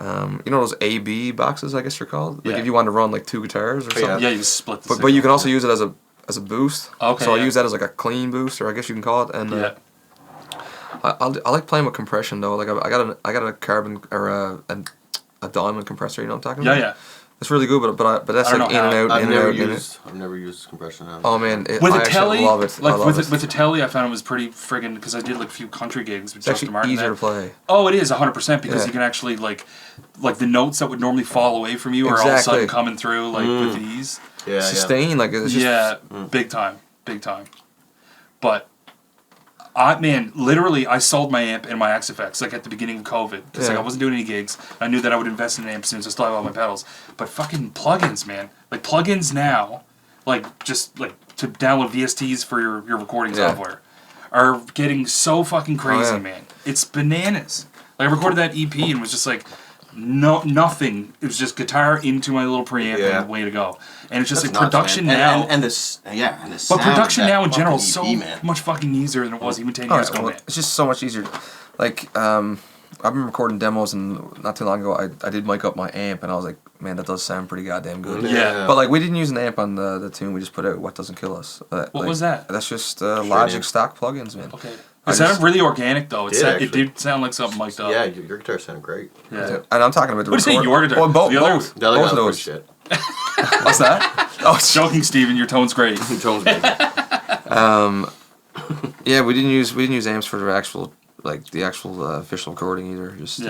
You know those AB boxes, I guess they're called? Like Yeah. if you want to run like 2 guitars or something. Yeah, you split the But you can also use it as a boost. Okay, So I yeah. use that as like a clean boost, or I guess you can call it. And Yeah. I like playing with compression though. Like I got a carbon or a diamond compressor. You know what I'm talking about? Yeah. It's really good, but that's I like don't in know and out, I've in and never out. used. I've never used compression now. Oh man, With I a telly, actually love it. like I love it. with a telly, I found it was pretty friggin' because I did like a few country gigs with It's Justin actually Martin. easier to play. Oh, it is 100% because Yeah. you can actually like the notes that would normally fall away from you are all of a sudden coming through like with ease. Yeah, Sustain, like it's just big time. But literally, I sold my amp and my XFX like at the beginning of COVID because like I wasn't doing any gigs. I knew that I would invest in an amp soon, so I still have all my pedals. But fucking plugins, man, like plugins now, like just like to download VSTs for your recording software, are getting so fucking crazy, man. It's bananas. Like I recorded that EP and was just like. Nothing. It was just guitar into my little preamp and way to go. And it's just That's like nuts, production man. now. And this, and the But production now in general is is so much fucking easier than it was even 10 Oh, years ago, well, man. it's just so much easier. Like I've been recording demos, and not too long ago I did mic up my amp, and I was like, man, that does sound pretty goddamn good. Yeah. But like we didn't use an amp on the tune we just put out. What Doesn't Kill Us. What was that? That's just Logic amp. stock plugins, man. Okay. It sounded really organic though. It did sound like something mic'd up. Yeah, your guitar sounded great. Yeah. And I'm talking about the What do you say, your guitar? Well, both, The other- both, The other both guy of was those. shit. What's that? Oh, Joking, Steven, your tone's great. Tone's big. yeah, we didn't use amps for the actual official recording either. Just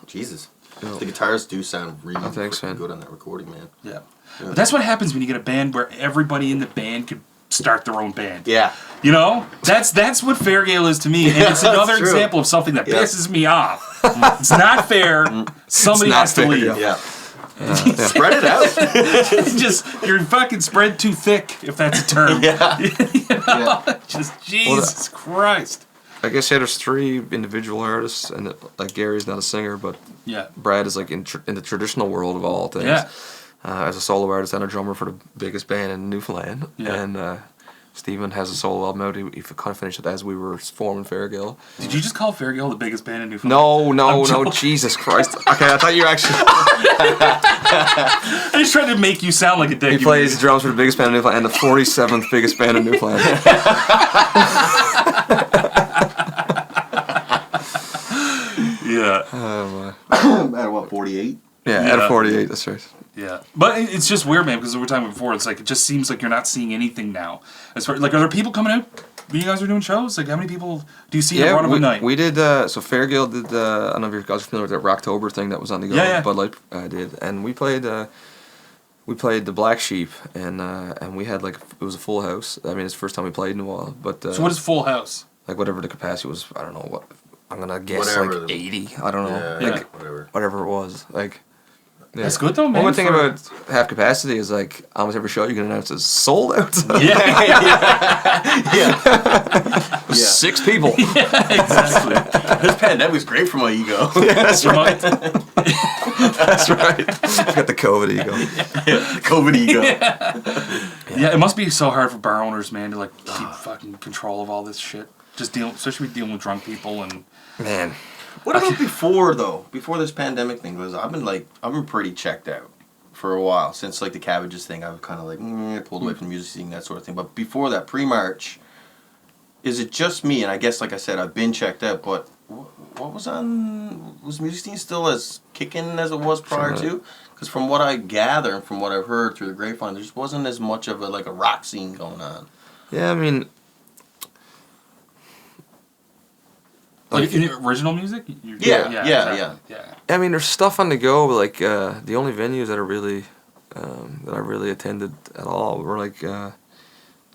Jesus. The guitars do sound really Thanks, man. good on that recording, man. Yeah. But that's what happens when you get a band where everybody in the band could start their own band. Yeah. You know? That's what Fairgale is to me. And it's another true. example of something that pisses me off. It's not fair. Somebody not has to fair, leave. Yeah. Spread it out. Just you're fucking spread too thick, if that's a term. Yeah. You know? Just Jesus Christ. I guess there's 3 individual artists, and like Gary's not a singer, but Yeah. Brad is like in the traditional world of all things. Yeah. As a solo artist and a drummer for the biggest band in Newfoundland. Yeah. And Stephen has a solo album out. He kind of finished it as we were forming Fairgale. Did you just call Fairgale the biggest band in Newfoundland? No, Jesus Christ. Okay, I thought you were actually... I just tried to make you sound like a dick. He plays drums for the biggest band in Newfoundland and the 47th biggest band in Newfoundland. Yeah. At what, 48? Out of 48, that's right. Yeah. But it's just weird, man, because we were talking before, it's like, it just seems like you're not seeing anything now. As far like, are there people coming out when you guys are doing shows? Like, how many people do you see in a run of a night? We did, so Fairgale did, I don't know if you guys are familiar with that Rocktober thing that was on the go. Yeah. Bud Light did. And we played the Black Sheep, and we had, like, it was a full house. I mean, it's the first time we played in a while. But So what is Full House? like, whatever the capacity was, I don't know what, I'm going to guess, Whatever like, the- 80. I don't know. Yeah, Like, whatever. whatever it was. Like... Yeah. That's good though, man. One thing about half capacity is like almost every show you can announce is sold out. Yeah. 6 people. Exactly. This pandemic's great for my ego. That's right. That's right. You got the COVID ego. COVID ego. Yeah, it must be so hard for bar owners, man, to like keep fucking control of all this shit. Just especially dealing with drunk people and. Man. What about before though? Before this pandemic thing was, I've been pretty checked out for a while since like the Cabbages thing. I was kind of like pulled away from music scene, that sort of thing. But before that, pre-March, is it just me? And I guess like I said, I've been checked out. But what was on? Was music scene still as kicking as it was prior to? Because from what I gather and from what I've heard through the grapevine, there just wasn't as much of a rock scene going on. Yeah, I mean. Like in original music? Yeah. I mean, there's stuff on the go, but like the only venues that are really that I really attended at all were like I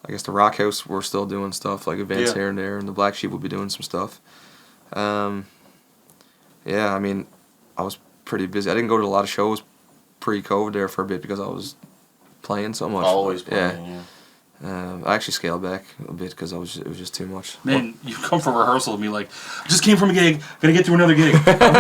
guess the Rock House. We're still doing stuff like events here and there, and the Black Sheep will be doing some stuff. I mean, I was pretty busy. I didn't go to a lot of shows pre-COVID there for a bit because I was playing so much. Always playing. Yeah. I actually scaled back a bit because it was just too much. Man, you come for rehearsal and be like, I just came from a gig, gotta get to another gig. I'm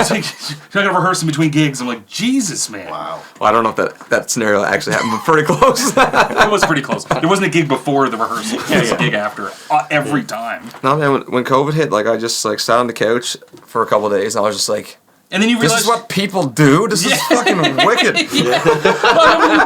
gotta rehearse in between gigs. I'm like, Jesus, man. Wow. Well, I don't know if that scenario actually happened, but pretty close. It was pretty close. There wasn't a gig before the rehearsal. There was a gig after. Every time. No, man, when COVID hit, like I just like sat on the couch for a couple of days and I was just like, And then you realize... This is what people do? This is fucking wicked. Well,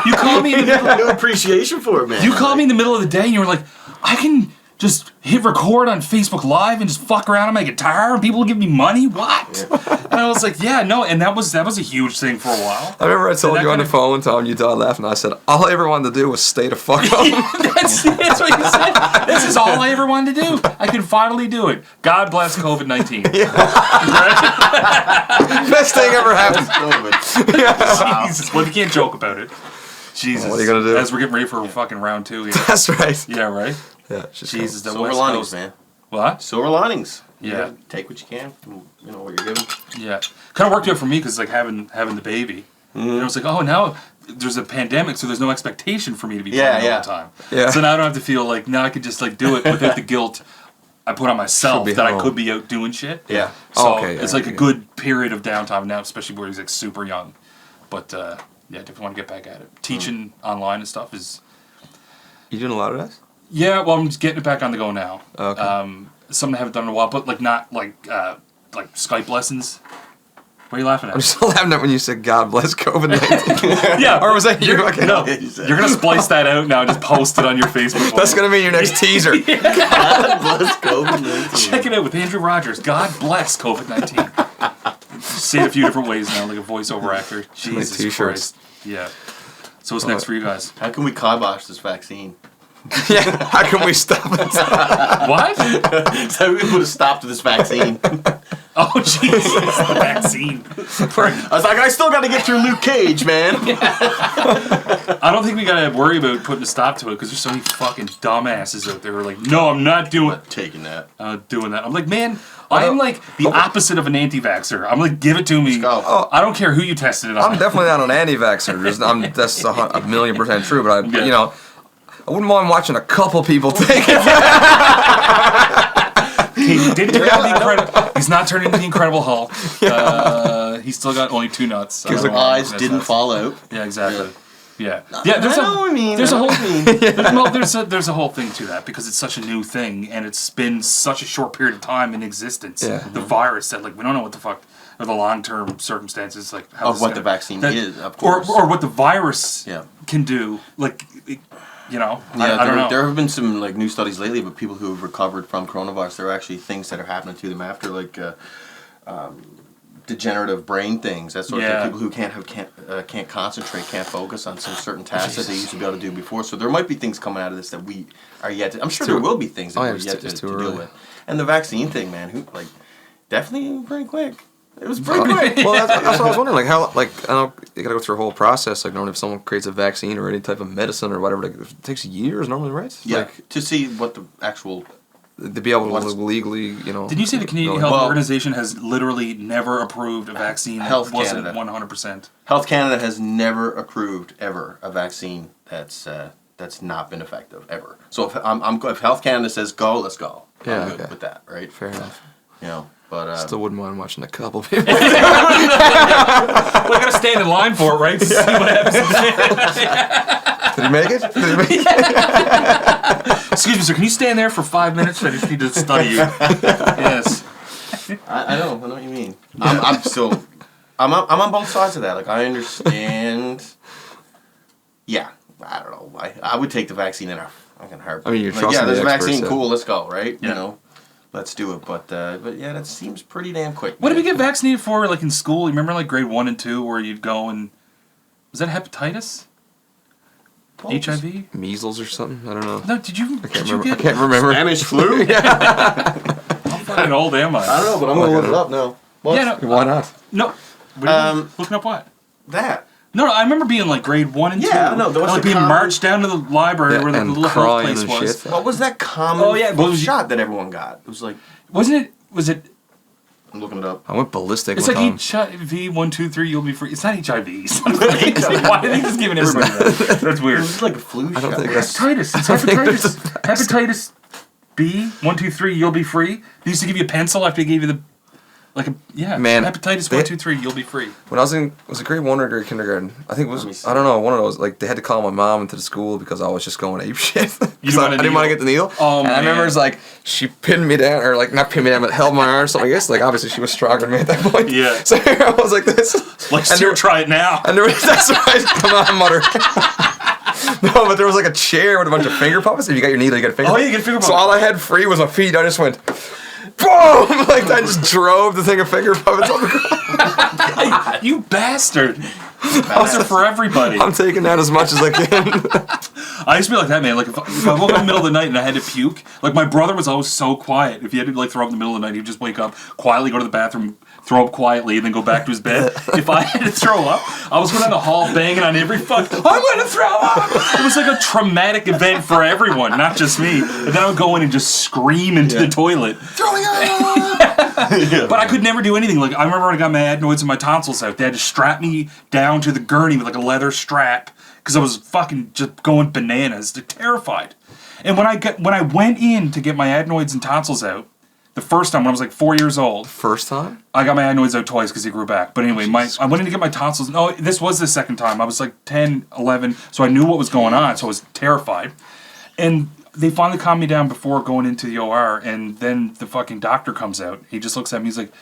you called me in the middle... No appreciation for it, man. You called me in the middle of the day and you were like, I can just hit record on Facebook Live and just fuck around on my guitar and people will give me money? What? Yeah. And I was like, yeah, no, and that was a huge thing for a while. I remember I told you on the phone, Tom, you died laughing. I said, all I ever wanted to do was stay the fuck home. That's what you said. This is all I ever wanted to do. I can finally do it. God bless COVID-19. Yeah. Best thing ever happened. Wow. Jesus, well, you can't joke about it. Jesus. What are you going to do? As we're getting ready for fucking round 2 here. That's right. Yeah, right? Yeah. Jesus, the Silver linings, man. What? Silver linings. Yeah. Take what you can from, what you're given. Yeah. Kind of worked out for me because, like, having the baby. Mm-hmm. And I was like, oh, now there's a pandemic, so there's no expectation for me to be playing all the time. Yeah. So now I don't have to feel like, now I can just, like, do it without the guilt I put on myself that I could be out doing shit. Yeah. So it's like a good period of downtime now, especially where he's, like, super young. But, yeah, definitely want to get back at it. Teaching online and stuff is... You doing a lot of that? Yeah, well, I'm just getting it back on the go now. Okay. Something I haven't done in a while, but like not like Skype lessons. What are you laughing at? I'm still laughing at when you said God bless COVID-19. Yeah. Or was that you? Okay. No, you're going to splice that out now and just post it on your Facebook. That's going to be your next teaser. God bless COVID-19. Check it out with Andrew Rodgers. God bless COVID-19. Say it a few different ways now, like a voiceover actor. Jesus T-shirts. Christ. Yeah. So what's next for you guys? How can we kibosh this vaccine? Yeah, how can we stop it? What? So we put a stop to this vaccine. Oh, Jesus, the vaccine. I was like, I still got to get through Luke Cage, man. I don't think we got to worry about putting a stop to it because there's so many fucking dumbasses out there who are like, no, I'm not doing taking that. Doing that. I'm like, man, I am like the opposite of an anti-vaxxer. I'm like, give it to me. I don't care who you tested it on. I'm definitely not an anti-vaxxer. That's 1,000,000% true, but I wouldn't mind watching a couple people take it. He didn't turn into the Incredible. He's not turning into the Incredible Hulk. He's still got only 2 nuts. His eyes didn't fall out. Yeah, exactly. Yeah. There's a whole there's a whole thing to that because it's such a new thing and it's been such a short period of time in existence. Yeah. The virus that we don't know what the fuck are the long-term circumstances how of what the vaccine is, of course, or what the virus can do. I don't know. There have been some new studies lately about people who have recovered from coronavirus. There are actually things that are happening to them after degenerative brain things. That sort of thing. People who can't concentrate, can't focus on some certain tasks that they used to be able to do before. So there might be things coming out of this that we are yet to. I'm sure there will be things that we're yet to deal with. And the vaccine thing, man, definitely pretty quick. It was pretty quick. Well, that's what I was wondering. How, I know you gotta go through a whole process. Knowing if someone creates a vaccine or any type of medicine or whatever, it takes years normally, right? Yeah. To see what the actual. To be able to legally, Did you say the Canadian Health Organization has literally never approved a vaccine that wasn't 100%? Health Canada has never approved ever a vaccine that's not been effective ever. So if Health Canada says go, let's go. Yeah, I'm good with that, right? Fair enough. But still wouldn't mind watching a couple people. We gotta stand in line for it, right? See what happens. Did he make it? Excuse me, sir. Can you stand there for 5 minutes? I just need to study you. Yes. I know what you mean. I'm on both sides of that. I understand. Yeah, I don't know. I would take the vaccine in a fucking heartbeat. I mean, you're trusting there's the a vaccine. experts, Cool, let's go. Right? Yeah. Let's do it. But yeah, that seems pretty damn quick. What did we get vaccinated for? In school? You remember grade 1 and 2 where you'd go and was that hepatitis? HIV? Measles or something? I don't know. No, did you? I can't remember. Spanish flu? How fucking old am I? I don't know, but I'm gonna look it up now. What? Yeah, no, why not? No. Looking up what? That. No, I remember being grade 1 and 2. Yeah, no, there was being marched down to the library where the little health place was. What was that common shot that everyone got? It was wasn't it? Was it? I'm looking it up. I went ballistic. It's HIV 1, 2, 3. You'll be free. It's not HIV. Why are they just giving everybody that? That's weird. It was like a flu shot. I don't think that's hepatitis. It's hepatitis. Hepatitis B 1, 2, 3. You'll be free. They used to give you a pencil after they gave you the. Man, hepatitis 1, 2, 3, you'll be free. When I was in grade 1 or grade kindergarten, I think it was, I don't know, one of those, like, they had to call my mom into the school because I was just going ape shit. I didn't want to get the needle. Oh, man. I remember it was like, she pinned me down, or like, not pinned me down, but held my arm, something like this. Like, obviously she was stronger than me at that point. Yeah. So I was like this. Let's try it now. And that's right. Come on, mother. No, but there was like a chair with a bunch of finger puppets. If you got your needle, you get a finger. Oh, yeah, you get finger puppets. So all I had free was my feet. I just went, boom! Like, I just drove the thing of finger puppets on the ground. You bastard. Those are for everybody. I'm taking that as much as I can. I used to be like that, man. Like, if I woke up in the middle of the night and I had to puke, like, my brother was always so quiet. If he had to, like, throw up in the middle of the night, he'd just wake up, quietly go to the bathroom, throw up quietly, and then go back to his bed. If I had to throw up, I was going down the hall banging on every I'm going to throw up! It was like a traumatic event for everyone, not just me. And then I would go in and just scream into the toilet. Throwing up! But I could never do anything. Like, I remember when I got my adenoids and my tonsils out, they had to strap me down to the gurney with like a leather strap because I was fucking just going bananas. They're terrified. And when I went in to get my adenoids and tonsils out, the first time when I was like 4 years old. First time? I got my adenoids out twice because they grew back. But anyway, I went in to get my tonsils. No, this was the second time. I was like 10, 11, so I knew what was going on, so I was terrified. And they finally calmed me down before going into the OR, and then the fucking doctor comes out. He just looks at me, he's like,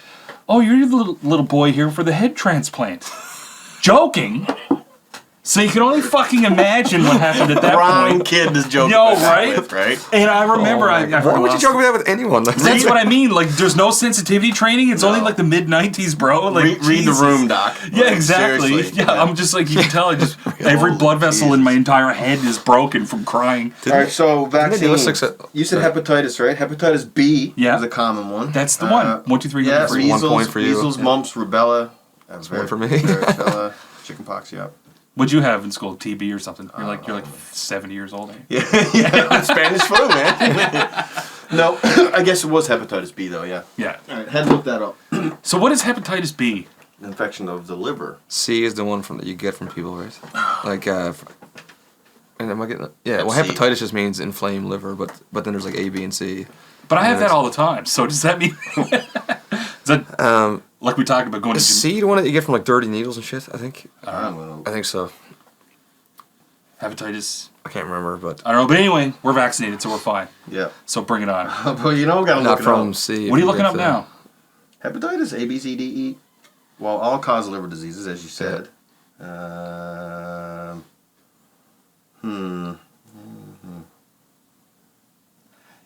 "Oh, you're the little boy here for the head transplant." Joking? So you can only fucking imagine what happened at that Wrong point. kid is joking. Right? And I remember why would you joke about that with anyone? That's what I mean. Like, there's no sensitivity training. It's only like the mid-90s, bro. Like, read the room, doc. Yeah, like, exactly. Yeah, I'm just like, you can tell. Every blood vessel in my entire head is broken from crying. All right, so vaccines. You said Sorry. hepatitis, right? Hepatitis B is a common one. That's the one. 1, 2, 3. Yeah, Number 3. measles, 1 point for you. measles, mumps, rubella. That's one for me. Varicella, chickenpox. Yeah. What'd you have in school? TB or something? You're like 70 years old. Yeah, Spanish flu, man. No, I guess it was hepatitis B though. Yeah. Yeah. All right, had to look that up. So what is hepatitis B? Infection of the liver. C is the one that you get from people, right? Like, and am I getting? Yeah. Well, C. hepatitis just means inflamed liver, but then there's like A, B, and C. But I have that all the time. So does that mean? Is that like we talked about going to? Is C the one that you get from like dirty needles and shit? I think. I think so. Hepatitis. I can't remember, but I don't know. But anyway, we're vaccinated, so we're fine. Yeah. So bring it on. But you know, gotta not look from it up. C. What are you looking up now? Hepatitis A, B, C, D, E. Well, all cause liver diseases, as you said.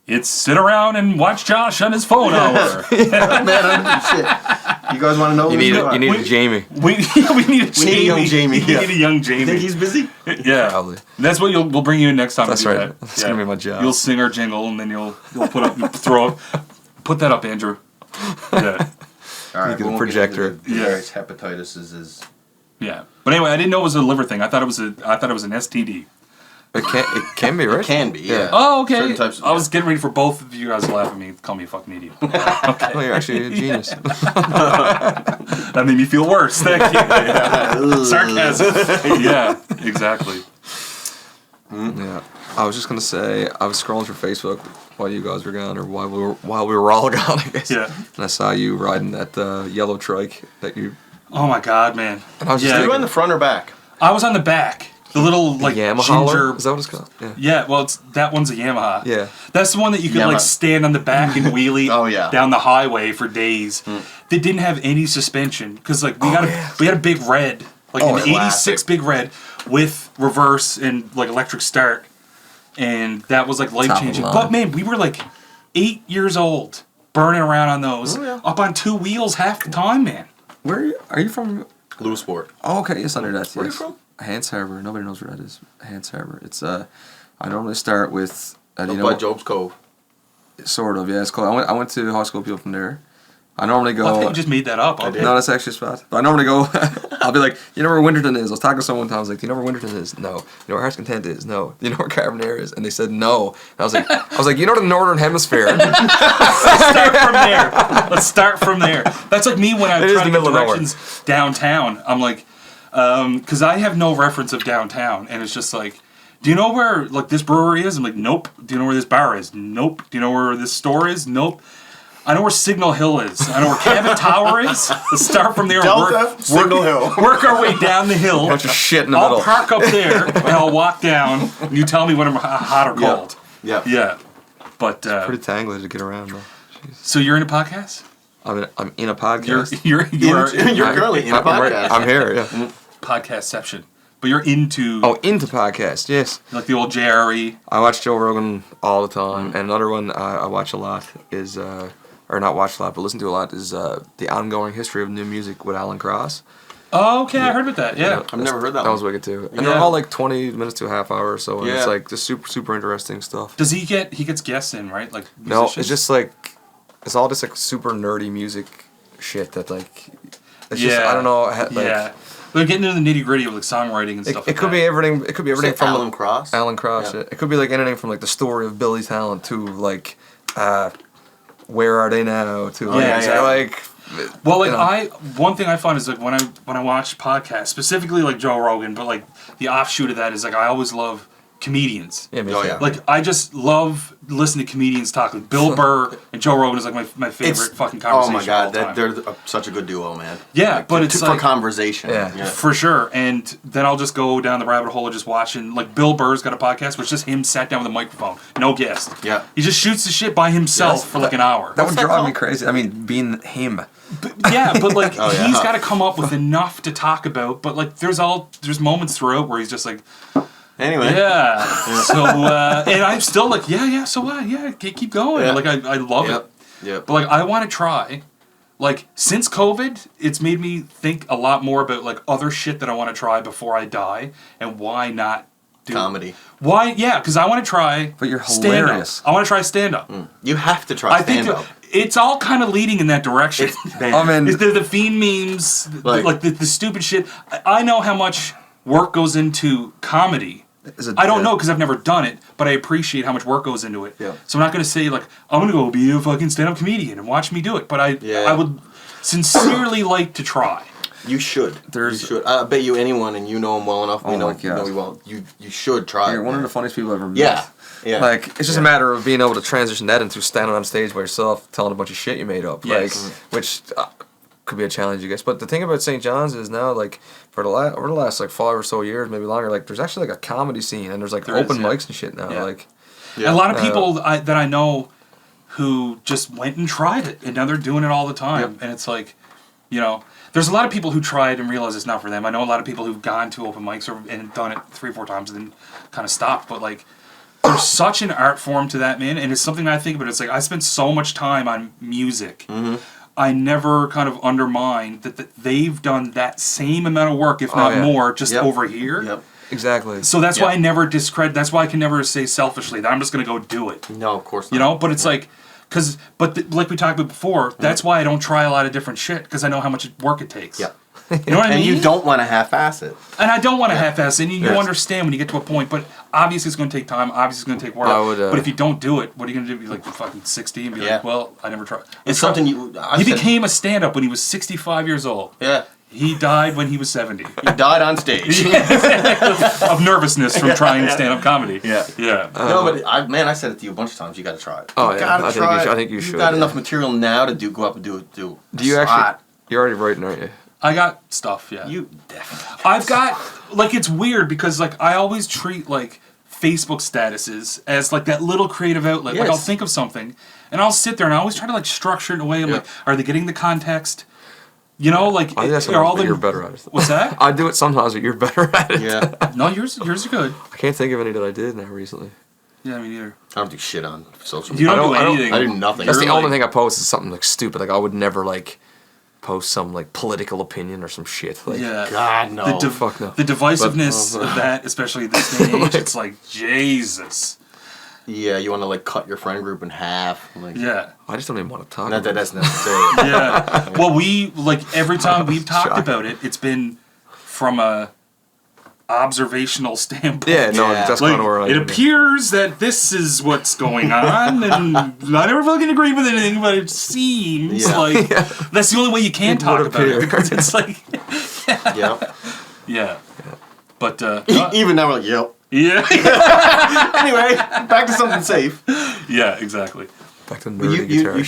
It's sit around and watch Josh on his phone hour. Man, shit. You guys want to know? You need a Jamie. We need a Jamie. We need a young Jamie. We need a young Jamie. You think he's busy? Yeah, Probably. That's what we'll bring you in next time. That's to do right. That. That's gonna be my job. You'll sing our jingle and then you'll put that up, Andrew. Yeah. All right. Get a projector. Various hepatitis is. Yeah. But anyway, I didn't know it was a liver thing. I thought it was an STD. It can be, right? It can be. Yeah. Oh, okay. Certain types of, I was getting ready for both of you guys to laugh at me, call me a fucking idiot. Okay. Well, you're actually a genius. That made me feel worse. Thank you. Yeah. Sarcasm. Yeah, exactly. Yeah. I was just gonna say, I was scrolling through Facebook while you guys were gone, or while we were all gone, I guess. Yeah. And I saw you riding that yellow trike that you. Oh my God, man. And I was just Were you thinking, on the front or back? I was on the back. The little like Yamaha? ginger. Is that what it's called? Yeah. Yeah, well, that one's a Yamaha. Yeah. That's the one that you could like stand on the back and wheelie down the highway for days. They didn't have any suspension because like we had a big red, like an '86 big red with reverse and like electric start, and that was like life changing. But man, we were like 8 years old, burning around on those, up on 2 wheels half the time, man. Where are you from? Lewisport. Oh, okay. Yes, under that. Where are you from? Hans Harbor. Nobody knows where that is. Hans Harbor. It's I normally start with by Job's Cove. Sort of, yeah. It's called. I went to high school people from there. I normally go. I think you just made that up. Okay. No, that's actually a spot. But I normally go. I'll be like, you know where Winterton is? I was talking to someone one time. I was like, do you know where Winterton is? No. You know where Heart's Content is? No. Do you know where Carbonair is? And they said no. And I was like, you know the Northern Hemisphere. Let's start from there. That's like me when I'm trying to get directions downtown. I'm like, because I have no reference of downtown, and it's just like, do you know where like this brewery is? I'm like, nope. Do you know where this bar is? Nope. Do you know where this store is? Nope. I know where Signal Hill is. I know where Cabot Tower is. Let's start from there. Delta, Signal Hill. Work our way down the hill. Bunch of shit in the middle. I'll park up there and I'll walk down. And you tell me when I'm hot or cold. Yeah. But pretty tangled to get around though. Jeez. So you're in a podcast? I'm in a podcast. You're currently in a podcast. I'm here. Yeah. Podcastception. But you're into... Oh, into podcasts, yes. Like the old JRE. I watch Joe Rogan all the time. And another one I watch a lot is, or not watch a lot, but listen to a lot, is The Ongoing History of New Music with Alan Cross. Oh, okay, I heard about that, yeah. I've never heard that one. That was wicked too. And they're all like 20 minutes to a half hour or so. And it's like just super, super interesting stuff. Does he gets guests in, right? Like musicians? No, it's just like, it's all just like super nerdy music shit that like, it's just, I don't know. Like, they're getting into the nitty gritty of like songwriting and stuff. It could be everything. It could be everything from Alan Cross. Alan Cross. Yeah. It could be like anything from like the story of Billy Talent to like, where are they now? To like, well, like one thing I find is like when I watch podcasts, specifically like Joe Rogan, but like the offshoot of that is like I always love comedians. Yeah, Like I just love listening to comedians talk. Like Bill Burr and Joe Rogan is like my favorite fucking conversation. Oh my god, of all time. they're such a good duo, man. Yeah, like, but it's for like conversation. Yeah, for sure. And then I'll just go down the rabbit hole of just watching. Like Bill Burr's got a podcast, which is just him sat down with a microphone, no guest. Yeah, he just shoots the shit by himself for like an hour. That would drive me crazy. I mean, being him. But like he's got to come up with enough to talk about. But like there's moments throughout where he's just like. Anyway. Yeah. So and I'm still like, so what? Yeah, keep going. Yeah. Like I love it. Yeah. But like I want to try. Like since COVID, it's made me think a lot more about like other shit that I want to try before I die, and why not do comedy? Why? Yeah, because I want to try. But you're hilarious. Stand-up. I want to try stand up. You have to try stand up. It's all kind of leading in that direction. I mean, the fiend memes, like the stupid shit. I know how much work goes into comedy. I don't know because I've never done it, but I appreciate how much work goes into it. Yeah. So I'm not going to say like I'm going to go be a fucking stand-up comedian and watch me do it, but I would sincerely like to try. You should. You should. I bet you anyone, and you know him well enough. We know you well. You should try. You're one of the funniest people I've ever met. Yeah. Like it's just a matter of being able to transition that into standing on stage by yourself, telling a bunch of shit you made up. Yes. Like, which could be a challenge, I guess. But the thing about St. John's is now, like, over the last like 5 or so years, maybe longer, like there's actually like a comedy scene, and there's like open mics and shit now. Yeah. Like, a lot of people that I know who just went and tried it, and now they're doing it all the time. And it's like, there's a lot of people who tried and realize it's not for them. I know a lot of people who've gone to open mics and done it 3 or 4 times and then kind of stopped. But like, there's such an art form to that, man. And it's something I think about. It's like I spent so much time on music. Mm-hmm. I never kind of undermined that they've done that same amount of work, if not more, just over here. Yep. Exactly. So that's why I never discredit. That's why I can never say selfishly that I'm just going to go do it. No, of course not. But it's like, like we talked about before, that's why I don't try a lot of different shit, because I know how much work it takes. Yeah. You know what I mean? And you don't want to half-ass it. And I don't want to half-ass it. And you understand when you get to a point, but obviously it's going to take time. Obviously it's going to take work. But if you don't do it, what are you going to do? Be like fucking 60 and be like, well, I never tried. It's something He became a stand-up when he was 65 years old. Yeah. He died when he was 70. He died on stage. Of nervousness from trying stand-up comedy. Yeah. No, but I said it to you a bunch of times. You got to try it. Oh, yeah. I think you should. You've got enough material now to go up and do it. Do you actually? You're already writing, aren't you? I got stuff, yeah. You definitely. I've got, like, it's weird because, like, I always treat, like, Facebook statuses as, like, that little creative outlet. Yes. Like, I'll think of something, and I'll sit there, and I always try to, like, structure it in a way. I'm like, are they getting the context? Like, I guess you're better at it. What's that? I do it sometimes, but you're better at it. Yeah. No, yours are good. I can't think of any that I did now recently. Yeah, me neither. I don't do shit on social media. You don't do anything. I do nothing. That's the only thing I post is something, like, stupid. Like, I would never, like, post some like political opinion or some shit. Like, God no. Fuck no. The divisiveness of that, especially this day and age, it's like Jesus. Yeah, you want to like cut your friend group in half. Like, I just don't even want to talk. That's necessary. Yeah. Well, we every time we've talked about it, it's been from a observational standpoint. Yeah, no, that's kind of where it appears that this is what's going on, and I never fucking agree with anything, but it seems like that's the only way you can talk about it, because it's like, yeah. But even now we're like, yep. Yeah. Anyway, back to something safe. Yeah, exactly. Back to nerdy guitar. You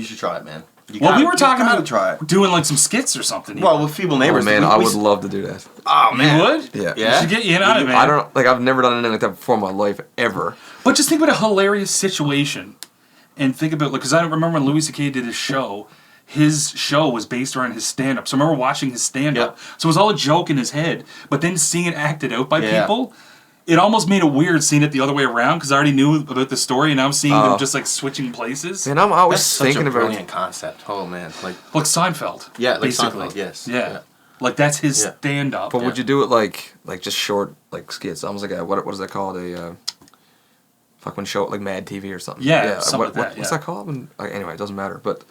should try it, man. We were talking about try it. doing like some skits or something. Well, with Feeble Neighbors. Oh man, I would love to do that. Oh man, you would? Yeah. We should get you in on it, man. I don't like. I've never done anything like that before in my life ever. But just think about a hilarious situation, and think about because I remember when Louis C.K. did his show. His show was based around his stand-up. So I remember watching his stand-up. Yep. So it was all a joke in his head, but then seeing it acted out by people. It almost made it weird seeing it the other way around because I already knew about the story and now I'm seeing them just like switching places. And I'm always That's thinking such a about brilliant concept. Oh man, like Seinfeld. Yeah, like basically. Seinfeld. Yes. Yeah. Like that's his stand-up. But would you do it like just short like skits? Almost like a what is that called? A fucking show like Mad TV or something. Yeah, something like that. What's that called? Anyway, it doesn't matter. But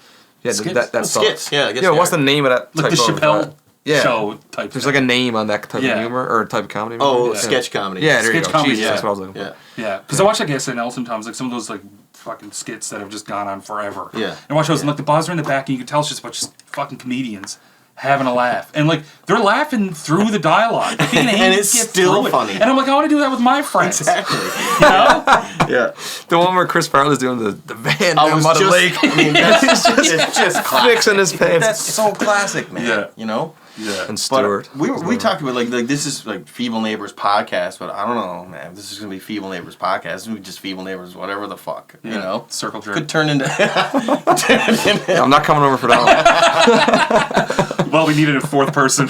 yeah, skits? that stuff. Skits. Yeah, I guess. Yeah, what's the name of that? Like type the Chappelle show type. There's like a name on that type of humor or type of comedy. Sketch comedy. Yeah, there sketch you go. comedy. Jesus, that's what I was looking for. Yeah, because I watch like SNL sometimes, like some of those like fucking skits that have just gone on forever. Yeah. And watch those, and like the bars are in the back, and you can tell it's just a bunch of fucking comedians having a laugh, and like they're laughing through the dialogue, and it's still funny. And I'm like, I want to do that with my friends. Exactly. You know? Yeah. The one where Chris Farley's doing the van I down was by the just, lake. I mean, it's just classic. Fixing his pants. That's so classic, man. Yeah. You know. Yeah. And Stewart. But we talked about like this is like Feeble Neighbors podcast, but I don't know, man. This is gonna be Feeble Neighbors podcast. This is gonna be just Feeble Neighbors, whatever the fuck, you know. Circle jerk. Could turn into. Yeah, I'm not coming over for that one. Well, we needed a fourth person.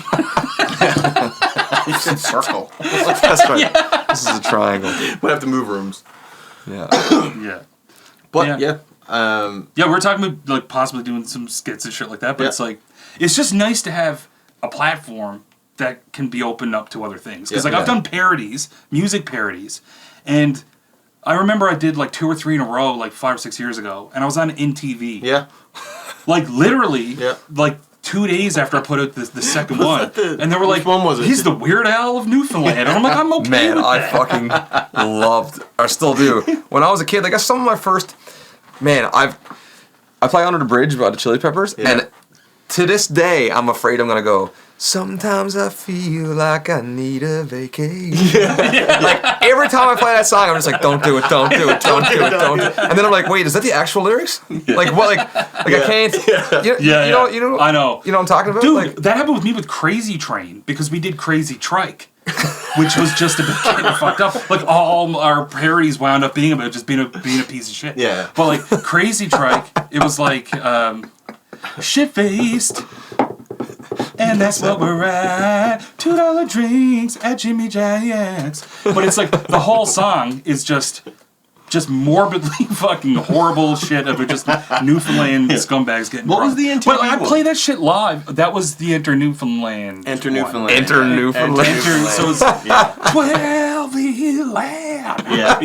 You said circle. That's right. Yeah. This is a triangle. We'd have to move rooms. Yeah. Yeah. But yeah, we were talking about like possibly doing some skits and shit like that. But it's like it's just nice to have a platform that can be opened up to other things. Because I've done parodies, music parodies, and I remember I did like 2 or 3 in a row like 5 or 6 years ago, and I was on MTV. Yeah. Like literally, like 2 days after I put out the second one, and they were like, one was it? "He's the Weird Al of Newfoundland," and I'm like, "I'm okay." Man, with I that. fucking loved, or still do. When I was a kid, like some of my first, man, I play Under the Bridge by the Chili Peppers, and to this day, I'm afraid I'm gonna go. Sometimes I feel like I need a vacation. Like every time I play that song, I'm just like, don't do it, don't do it, don't do it, don't do it. And then I'm like, wait, is that the actual lyrics? Like what? Like I can't. You know. I know. You know what I'm talking about, dude. like, that happened with me with Crazy Train because we did Crazy Trike, which was just a bit fucked up. Like all our parodies wound up being about just being a piece of shit. Yeah. But like Crazy Trike, it was like shit faced. And that's what we're at. $2 drinks at Jimmy Jack's. But it's like the whole song is just morbidly fucking horrible shit of just Newfoundland scumbags getting What drunk. was the NTV But I one? play that shit live. That was the Enter Newfoundland. Enter one. Newfoundland. Enter Newfoundland. So it's 12 land. Yeah.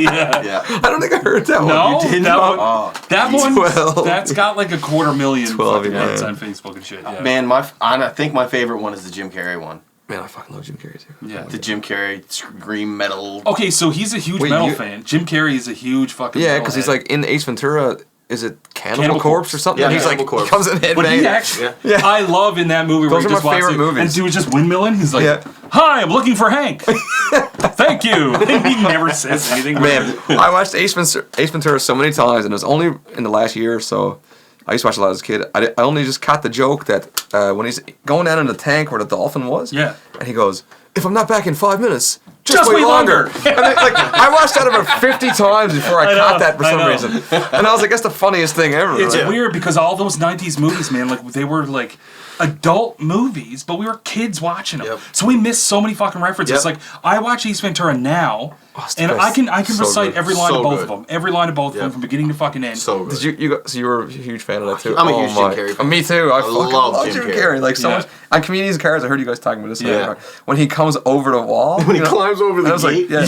I don't think I heard that one. No, You did that not? one, that one, 12. that's got like 250,000 12, fucking hits yeah. on Facebook and shit. Yeah. Man, I think my favorite one is the Jim Carrey one. Man, I fucking love Jim Carrey too. Yeah. The Jim Carrey scream metal. Okay, so he's a huge metal fan. Jim Carrey is a huge fucking Yeah, metal because he's head. like in Ace Ventura. Is it Cannibal Cannibal Corpse Corpse. or something? Yeah, And he's Cannibal like, Corpse. he comes in But he headbanging. actually, Yeah. I love in that movie where Those he are just my walks favorite in movies. and dude just windmilling. He's like, Yeah. "Hi, I'm looking for Hank." Thank you. And he never says anything. Man, I watched Ace Ventura so many times, and it was only in the last year or so. I used to watch a lot as a kid. I only just caught the joke that when he's going down in the tank where the dolphin was, Yeah. and he goes, "If I'm not back in 5 minutes, just wait wait longer." longer. And I watched that about 50 times before I caught that for some reason. And I was like, that's the funniest thing ever. It's right? weird because all those 90s movies, man, like they were like adult movies, but we were kids watching them. Yep. So we missed so many fucking references. Yep. Like I watch Ace Ventura now, it's the and best. I can So recite good. every line So of both good. of them. Every line of both of them Yep. from beginning to fucking end. So good. Did so you were a huge fan of that too? I'm a huge Jim Carrey fan. Me too. I fucking love love Jim Jim Carrey. Carrey. Like so Yeah. much. On Comedians in Cars, I heard you guys talking about this. Yeah. When he comes over the wall. When he climbs over the I was like, gate. yeah.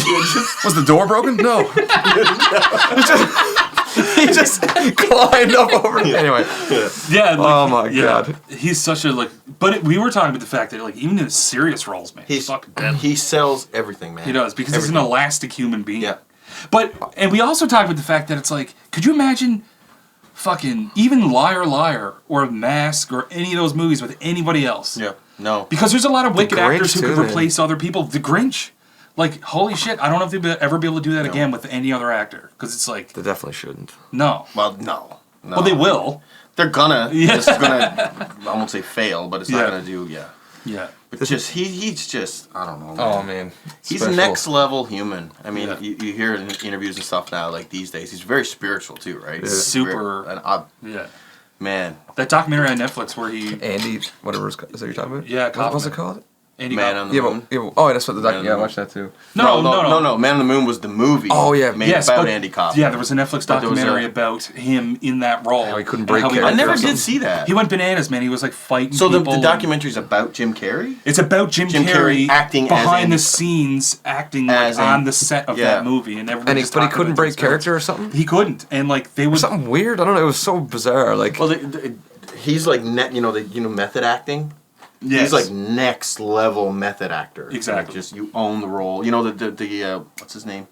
Was the door broken? No. He just climbed up over it. Anyway. Yeah. Like, Oh my God. He's such a But we were talking about the fact that like even in his serious roles, man, He's fucking dead. he sells everything, man. He does because he's an elastic human being. Yeah. And we also talked about the fact that it's like, could you imagine fucking even Liar Liar or Mask or any of those movies with anybody else? Yeah. No. Because there's a lot of wicked Grinch actors who too, could man. replace other people. The Grinch. Like, holy shit, I don't know if they'll ever be able to do that again with any other actor. Because it's like... They definitely shouldn't. No. Well, no. Well, they will. They're gonna. Yeah. It's gonna, I won't say fail, but it's not gonna do, Yeah. But just, he's just, I don't know. Man. Oh, man. He's next level human. I mean, you hear in interviews and stuff now, like these days, he's very spiritual too, right? Super. Yeah. Man. That documentary on Netflix where he... Andy, whatever is that you're talking about? Yeah, what's it called? Andy Man on the Moon. Oh, that's what the documentary. Yeah, I watched that too. No. Man on the Moon was the movie. Oh yeah, made about Andy Kaufman. Yeah, there was a Netflix documentary about him in that role. How he couldn't break character. I never did see that. He went bananas, man. He was like fighting. So the documentary's about Jim Carrey. It's about Jim Carrey acting behind the scenes, acting like on the set of that movie, and everybody. But he couldn't break character or something. He couldn't, and like they would something weird. I don't know. It was so bizarre. Like, well, he's like method acting. Yes. He's like next level method actor. Exactly. Like just you own the role. You know the what's his name?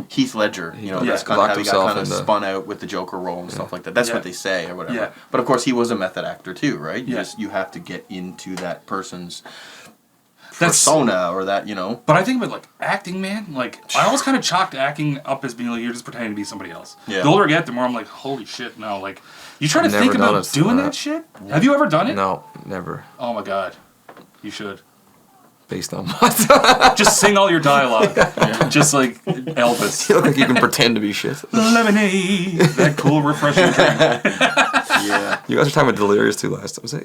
Heath Ledger. You know that's kind of how he got kind of spun out with the Joker role and stuff like that. That's what they say or whatever. Yeah. But of course he was a method actor too, right? You have to get into that person's persona or that, But I think with like acting, man, like I always kind of chalked acting up as being like you're just pretending to be somebody else. Yeah. The older I get, the more I'm like, holy shit, no, like you try to think about doing that shit? Have you ever done it? No, never. Oh my god. You should. Based on what? Just sing all your dialogue. Just like Elvis. You look like you can pretend to be shit. Lemonade. That cool, refreshing drink. Yeah. You guys were talking about Delirious too last time. Was that...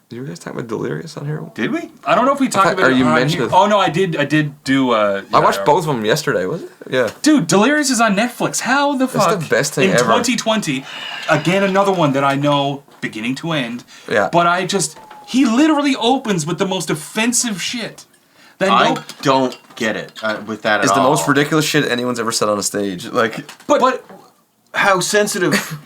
Did you guys talk about Delirious on here? Did we? I don't know if we talked about it on here. Oh, no, I did do... I watched both of them yesterday, was it? Yeah. Dude, Delirious is on Netflix. How the fuck? That's the best thing ever. In 2020, again, another one that I know beginning to end. Yeah. But he literally opens with the most offensive shit. I don't get it with that at all. It's the most ridiculous shit anyone's ever said on a stage. Like, but how sensitive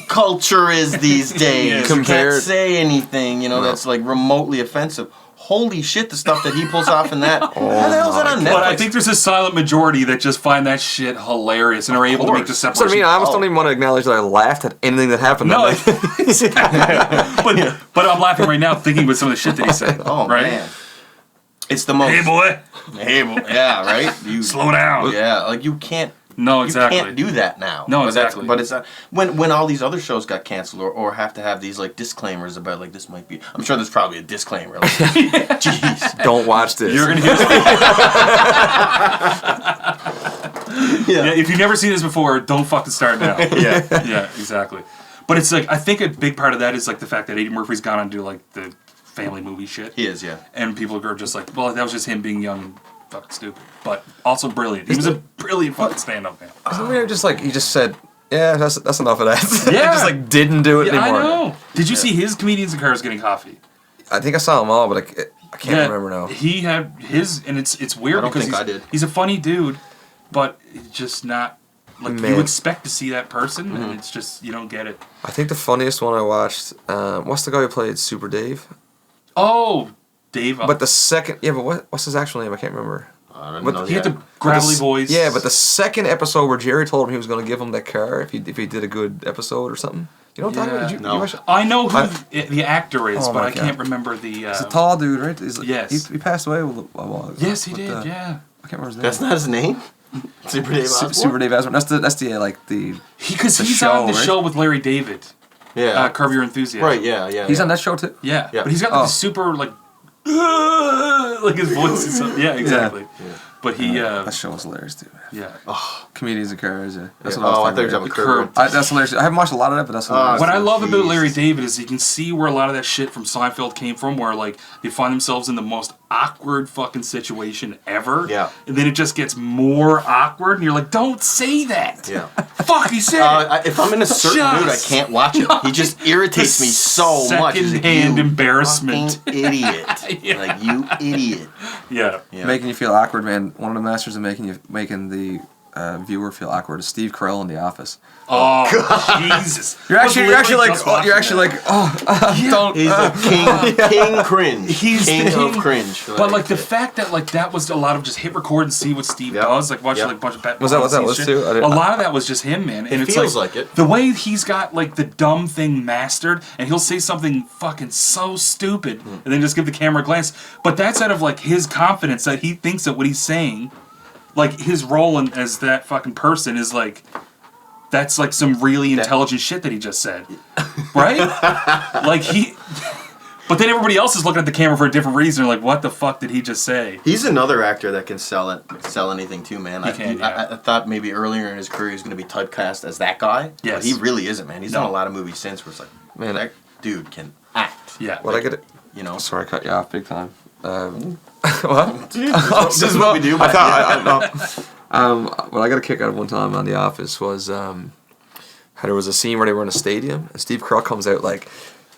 culture is these days. You can't say anything, that's like remotely offensive. Holy shit, the stuff that he pulls off in that. How the hell is that on Netflix? But I think there's a silent majority that just find that shit hilarious and are able to make the separation. So I mean, I almost don't even want to acknowledge that I laughed at anything that happened. No, but I'm laughing right now thinking with some of the shit that he said. Oh, right? Man. It's the most... Hey, boy. Yeah, right? You slow down. Yeah, like you can't... No, exactly. You can't do that now. No, exactly. But it's when all these other shows got canceled or have to have these like disclaimers about like this might be. I'm sure there's probably a disclaimer. Like, jeez, don't watch this. You're gonna get. Yeah, if you've never seen this before, don't fucking start now. Yeah, exactly. But it's like I think a big part of that is like the fact that Eddie Murphy's gone on to do like the family movie shit. He is, yeah. And people are just like, well, that was just him being young and fucking stupid, but also brilliant. He was a brilliant fucking stand-up man. Isn't it just like he just said, yeah, that's enough of that. Yeah, just like didn't do it anymore. I know. Did you see his Comedians in Cars Getting Coffee? I think I saw them all, but I can't remember now. He had his, and it's weird because he's a funny dude, but it's just not like you expect to see that person, and it's just you don't get it. I think the funniest one I watched, what's the guy who played Super Dave? Oh, Dave. But the second, but what's his actual name? I can't remember. I don't know. He had the gravelly voice. Yeah, but the second episode where Jerry told him he was going to give him that car if he did a good episode or something. You know what I'm talking about? Did you watch it? I know who the actor is, but I can't remember the... He's a tall dude, right? Yes. He passed away a while ago. Yes, he did, yeah. I can't remember his name. That's not his name? Super Dave Osborne? Super Dave Osborne. That's the Because he's on the show with Larry David. Yeah. Curb Your Enthusiasm. Right, yeah. He's on that show too? Yeah. But he's got the super, like his voice is so... Yeah, exactly. Yeah. But he... that show was hilarious too. Yeah. Comedians in Cars, yeah. That's what I thought you were talking about Curb. That's hilarious. I haven't watched a lot of that, but that's hilarious. What I love about Larry David is you can see where a lot of that shit from Seinfeld came from, where like they find themselves in the most awkward fucking situation ever. Yeah. And then it just gets more awkward, and you're like, don't say that. Yeah. Fuck, he said it. If I'm in a certain mood, I can't watch it. He just irritates me so much. Second-hand embarrassment. Fucking idiot. Like, you idiot. Yeah. Making you feel awkward, man. One of the masters of making the viewer feel awkward is Steve Carell in The Office. Oh, Jesus! You're actually like, don't. He's the king cringe. He's king of cringe. But like the fact that like that was a lot of just hit record and see what Steve does. Like watch like a bunch of was that was too? A lot of that was just him, man. And it feels like it. The way he's got like the dumb thing mastered, and he'll say something fucking so stupid, and then just give the camera a glance. But that's out of like his confidence that he thinks that what he's saying, like his role as that fucking person is like. That's like some really intelligent shit that he just said, right? Like but then everybody else is looking at the camera for a different reason. Like, what the fuck did he just say? He's another actor that can sell anything too, man. I thought maybe earlier in his career he was going to be typecast as that guy. Yes. But he really isn't, man. He's done a lot of movies since where it's like, man, that dude can act. Yeah. What I get it? You know. Sorry, I cut you off big time. What? This is what we do. I thought. What I got a kick out of one time on The Office was how there was a scene where they were in a stadium and Steve Carell comes out like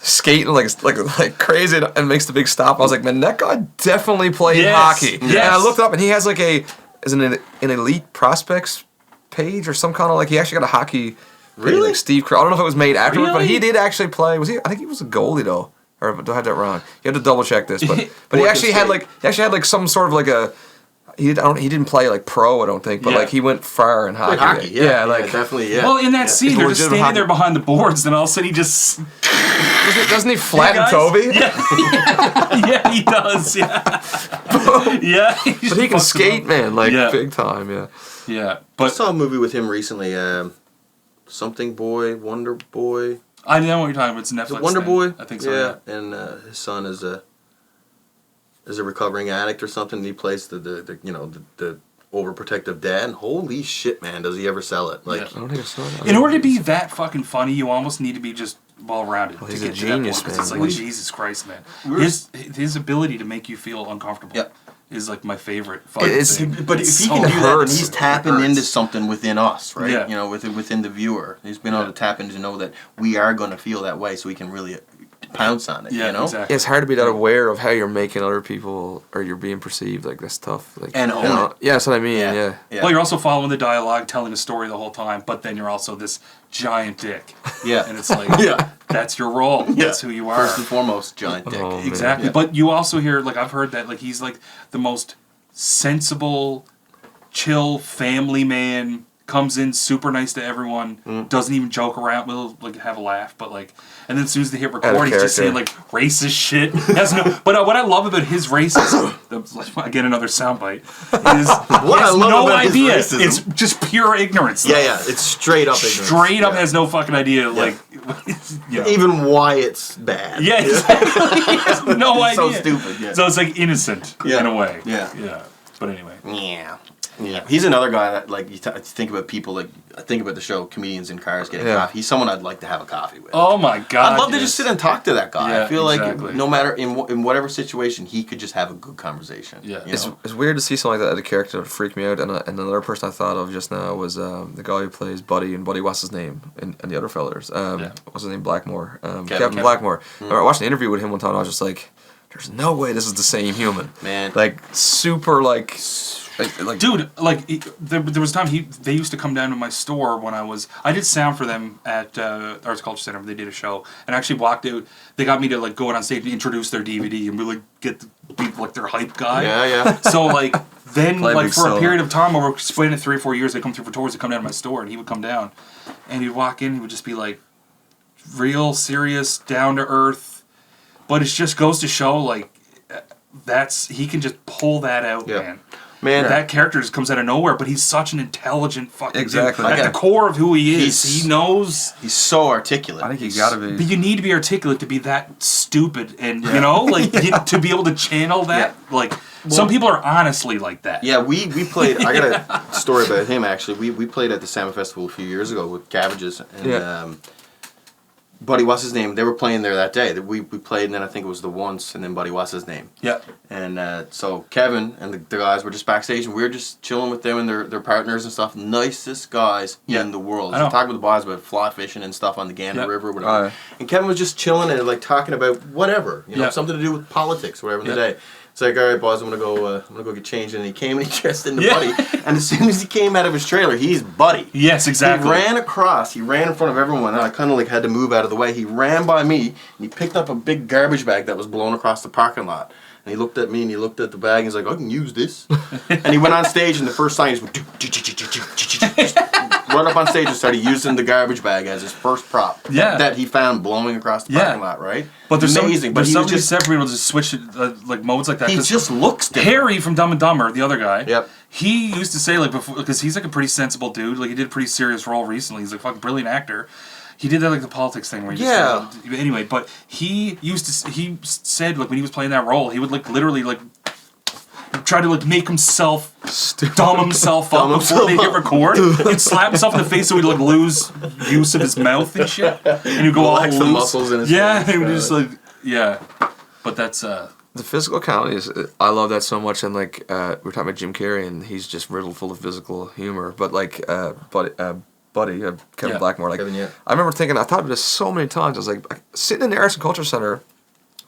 skating like crazy and makes the big stop. I was like, man, that guy definitely played hockey. Yes. And I looked up and he has like an elite prospects page or some kind of like he actually got a hockey. Really? Like Steve Carell. I don't know if it was made afterwards, Really? but he did actually play. I think he was a goalie though. Or do I have that wrong? You have to double check this, but he actually had like some sort of like a. He didn't play like pro, I don't think, but like he went far in hockey. Definitely, yeah. Well, in that scene, they're just standing there behind the boards, and all of a sudden he just doesn't he flatten Toby? Yeah, he does. Yeah, yeah. But he can skate, man, like big time. Yeah. Yeah, but I saw a movie with him recently. Something Boy, Wonder Boy. I know what you're talking about. It's Netflix. Wonder Boy. I think so. Yeah, and his son is a recovering addict or something. He plays the overprotective dad. And holy shit, man, does he ever sell it? Like, I don't think I saw that. In order to be that fucking funny, you almost need to be just well-rounded. He's a genius, man. It's like Jesus Christ, man. His ability to make you feel uncomfortable is like my favorite fucking thing. But if he can do that, he's tapping into something within us, right? Yeah. You know, within the viewer. He's been able to tap into know that we are going to feel that way, so we can really pounce on it. Yeah, you know, exactly. It's hard to be that aware of how you're making other people or you're being perceived. Like that's tough. Like and own it. Yeah, that's what I mean. Yeah. Well, you're also following the dialogue, telling a story the whole time, but then you're also this giant dick. Yeah, and it's like, that's your role. That's who you are. First and foremost, giant dick. Exactly. Yeah. But you also hear, like, I've heard that, like, he's like the most sensible, chill family man. Comes in super nice to everyone, doesn't even joke around, will like have a laugh, but like, and then as soon as they hit record, he's just saying like racist shit. But what I love about his racism, again another soundbite, is he has no idea. It's just pure ignorance. Yeah, it's straight up ignorance. Straight up has no fucking idea, like even why it's bad. Yeah, exactly. He has no idea. So stupid. Yeah. So it's like innocent in a way. Yeah. But anyway. Yeah, he's another guy that like you think about people like I think about the show Comedians in Cars Getting Coffee. He's someone I'd like to have a coffee with. Oh my god! I'd love to just sit and talk to that guy. Yeah, I feel like no matter in whatever situation, he could just have a good conversation. Yeah, it's weird to see something like that. A character that freaked me out, and another person I thought of just now was the guy who plays Buddy and Buddy. What's his name? And the other fellers. What's his name? Blackmore. Kevin Blackmore. I watched an interview with him one time. And I was just like, "There's no way this is the same human." Man, like super like. Dude, like there was a time they used to come down to my store when I did sound for them at Arts Culture Center. They did a show and I actually walked out. They got me to like go out on stage and introduce their DVD and really be like their hype guy. Yeah. So like then like for a period of time over spending 3 or 4 years, they come through for tours. They come down to my store and he would come down and he'd walk in. He would just be like real serious, down to earth. But it just goes to show like he can just pull that out, man. That character just comes out of nowhere, but he's such an intelligent fucking dude. At the core of who he is, he knows. He's so articulate. I think you gotta be. But you need to be articulate to be that stupid, and you know, like to be able to channel that. Like some people are honestly like that. Yeah, we played. I got a story about him actually. We played at the Salmon Festival a few years ago with Cabbages and. Buddy, what's his name? They were playing there that day. We played, and then I think it was the Once, and then Buddy, what's his name? Yeah. And so Kevin and the guys were just backstage, and we were just chilling with them and their partners and stuff. Nicest guys in the world. So talking with the boys about fly fishing and stuff on the Gander River, whatever. And Kevin was just chilling and like talking about whatever, something to do with politics, whatever in the day. He's like, all right, boys, I'm gonna go get changed. And he came and he dressed into Buddy. And as soon as he came out of his trailer, he's Buddy. Yes, exactly. He ran across. He ran in front of everyone. And I kind of like had to move out of the way. He ran by me and he picked up a big garbage bag that was blown across the parking lot. And he looked at me and he looked at the bag and he's like, I can use this. And he went on stage and the first song he just went run up on stage and started using the garbage bag as his first prop. Yeah. That he found blowing across the parking lot, right? But there's amazing. But some of these people just switch like modes like that. He just looks different. Harry from Dumb and Dumber, the other guy. Yep. He used to say like before, because he's like a pretty sensible dude. Like he did a pretty serious role recently. He's like a fucking brilliant actor. He did that like the politics thing where he just anyway, but he said like when he was playing that role, he would like literally like try to like make himself dumb himself up before they hit record. He'd slap himself in the face so he'd like lose use of his mouth and shit. And he'd go all loose. The muscles in his face. he would just like But that's the physical comedy is I love that so much, and like we were talking about Jim Carrey and he's just riddled full of physical humor. But like Buddy, Kevin Blackmore. Like, I remember thinking, I thought of this so many times. I was like, sitting in the Arts and Culture Center,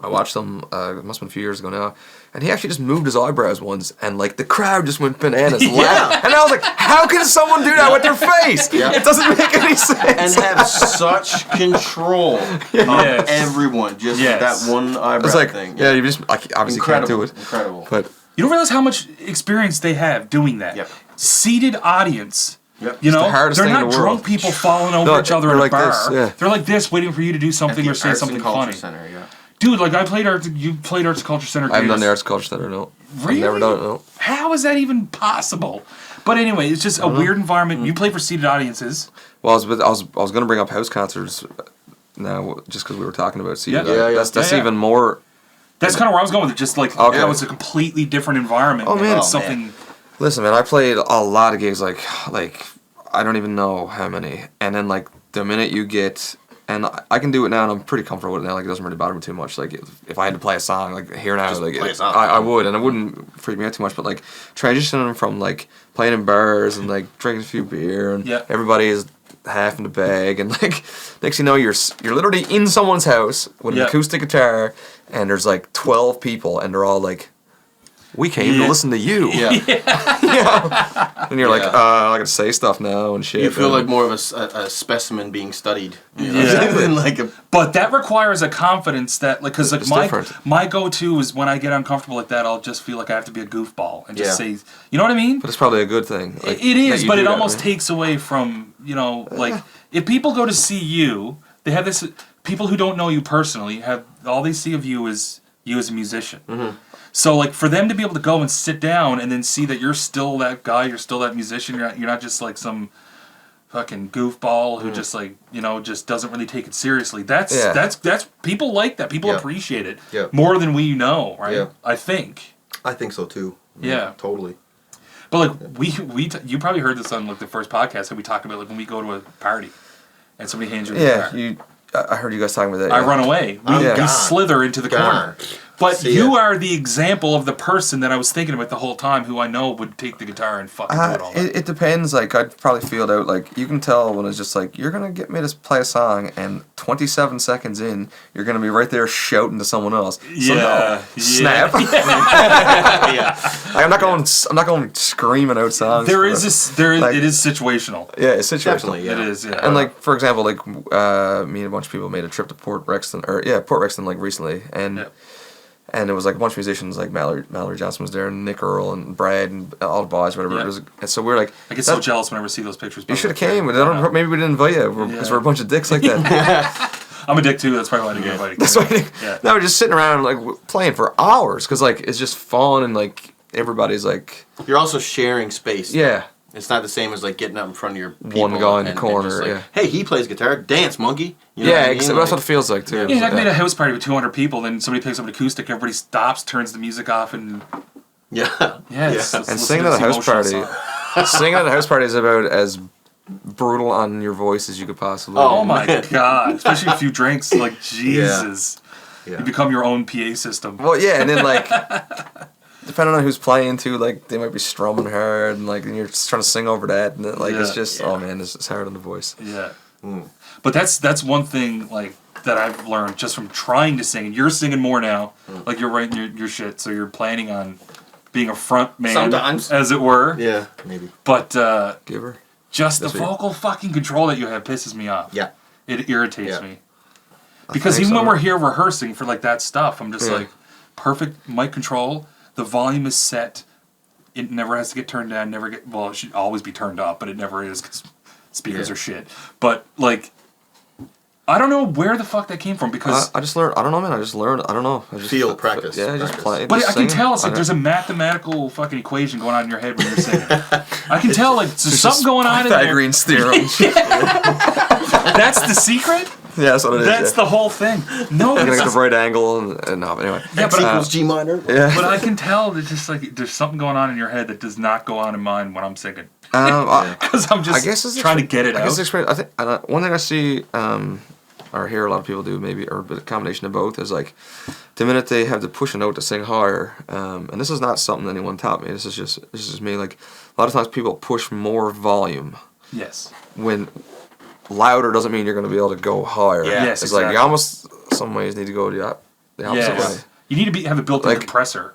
I watched them, it must have been a few years ago now, and he actually just moved his eyebrows once, and like the crowd just went bananas. Laughed. And I was like, how can someone do that with their face? It doesn't make any sense. And have such control of everyone, just that one eyebrow thing. Yeah, you just like, obviously can't do it. Incredible. But you don't realize how much experience they have doing that. Yep. Seated audience. Yep. You know, they're not drunk people falling over each other in a bar. This, They're like this, waiting for you to do something or say something funny. Center, Dude, like I played you played Arts and Culture Center. I haven't done the Arts and Culture Center, no. Really? I've never done it, no. How is that even possible? But anyway, it's just a weird environment. You play for seated audiences. Well, I was going to bring up house concerts now, just because we were talking about seated. That's even more. That's kind of where I was going with it. Just like that was a completely different environment. Oh man, something. Listen, man, I played a lot of gigs, like I don't even know how many, and then like the minute you get. And I can do it now, and I'm pretty comfortable with it now. Like, it doesn't really bother me too much. Like, if I had to play a song, like, here now, like, I would, and it wouldn't freak me out too much. But, like, transitioning from, like, playing in bars and, like, drinking a few beer, and everybody is half in the bag, and, like, next thing you know, you're literally in someone's house with an acoustic guitar, and there's, like, 12 people, and they're all, like, we came to listen to you. And you're like, I gotta say stuff now and shit. You feel like more of a specimen being studied. You know? Than like but that requires a confidence that, like, because like my go-to is when I get uncomfortable like that, I'll just feel like I have to be a goofball and just say, you know what I mean? But it's probably a good thing. Like, it is, but it almost takes away from, you know, like, if people go to see you, they have this, people who don't know you personally, have all they see of you is you as a musician. Mm-hmm. So, like, for them to be able to go and sit down and then see that you're still that guy, you're still that musician, you're not just, like, some fucking goofball who just, like, you know, just doesn't really take it seriously. That's people like that. People appreciate it more than we know, right? Yeah. I think so, too. Yeah. Totally. But, like, you probably heard this on, like, the first podcast that we talked about, like, when we go to a party and somebody hands you a guitar. I heard you guys talking about that. I run away. We slither into the corner. But you are the example of the person that I was thinking about the whole time, who I know would take the guitar and fucking do it all. It depends. Like, I'd probably feel it out. Like, you can tell when it's just like, you're going to get me to play a song, and 27 seconds in, you're going to be right there shouting to someone else. So no, snap. I'm not going screaming out songs. It is situational. Yeah, it's situational. Definitely, It is, yeah. And, like, for example, like, me and a bunch of people made a trip to Port Rexton, like, recently, and... And it was like a bunch of musicians, like Mallory Johnson was there, and Nick Earl and Brad and all the boys, whatever. Yeah. And so we're like, I get so jealous whenever I see those pictures. You should have came. Maybe we didn't invite you because we're a bunch of dicks like that. I'm a dick too. That's probably why I didn't get invited. That's why. No, we're just sitting around like playing for hours because like it's just fun and like everybody's like. You're also sharing space. Yeah. It's not the same as like getting up in front of your people. One guy in the corner, like, hey, he plays guitar, dance, monkey. You know that's what it feels like too. Yeah, I made a house party with 200 people, then somebody picks up an acoustic, everybody stops, turns the music off, and and singing at a house party. Singing at a house party is about as brutal on your voice as you could possibly. Oh my god! Especially a few drinks, like Jesus, you become your own PA system. Well, and then like. Depending on who's playing too, like they might be strumming hard, and like and you're just trying to sing over that, and like it's just oh man, it's hard on the voice. Yeah, but that's one thing. Like that I've learned just from trying to sing. And you're singing more now, like you're writing your shit, so you're planning on being a front man, sometimes, as it were. Yeah, maybe. But Giver. just the vocal fucking control that you have pisses me off. Yeah, it irritates me. Because even when we're here rehearsing for like that stuff, I'm just like, perfect mic control. The volume is set. It never has to get turned down. Well, it should always be turned up, but it never is because speakers are shit. But like, I don't know where the fuck that came from because I just learned. I don't know, man. I just learned. I don't know. I just practice. Yeah, I just play. But just I can sing. tell it's like there's a mathematical fucking equation going on in your head when you're singing. I can tell like there's something going on in there. Pythagorean's theorem. That's the secret. Yeah, that's what it is. That's the whole thing. No, I'm gonna get the right angle and no, but anyway. Yeah, X equals G minor. Yeah. But I can tell that just like there's something going on in your head that does not go on in mine when I'm singing. Because I'm just trying to get it out. I think one thing I see or hear a lot of people do maybe, or a combination of both, is like the minute they have to push a note to sing higher, and this is not something anyone taught me. This is just me. Like a lot of times people push more volume. Yes. When louder doesn't mean you're going to be able to go higher. Yeah. Yes, it's exactly. like you almost some ways need to go the opposite way. You need to have a built-in compressor.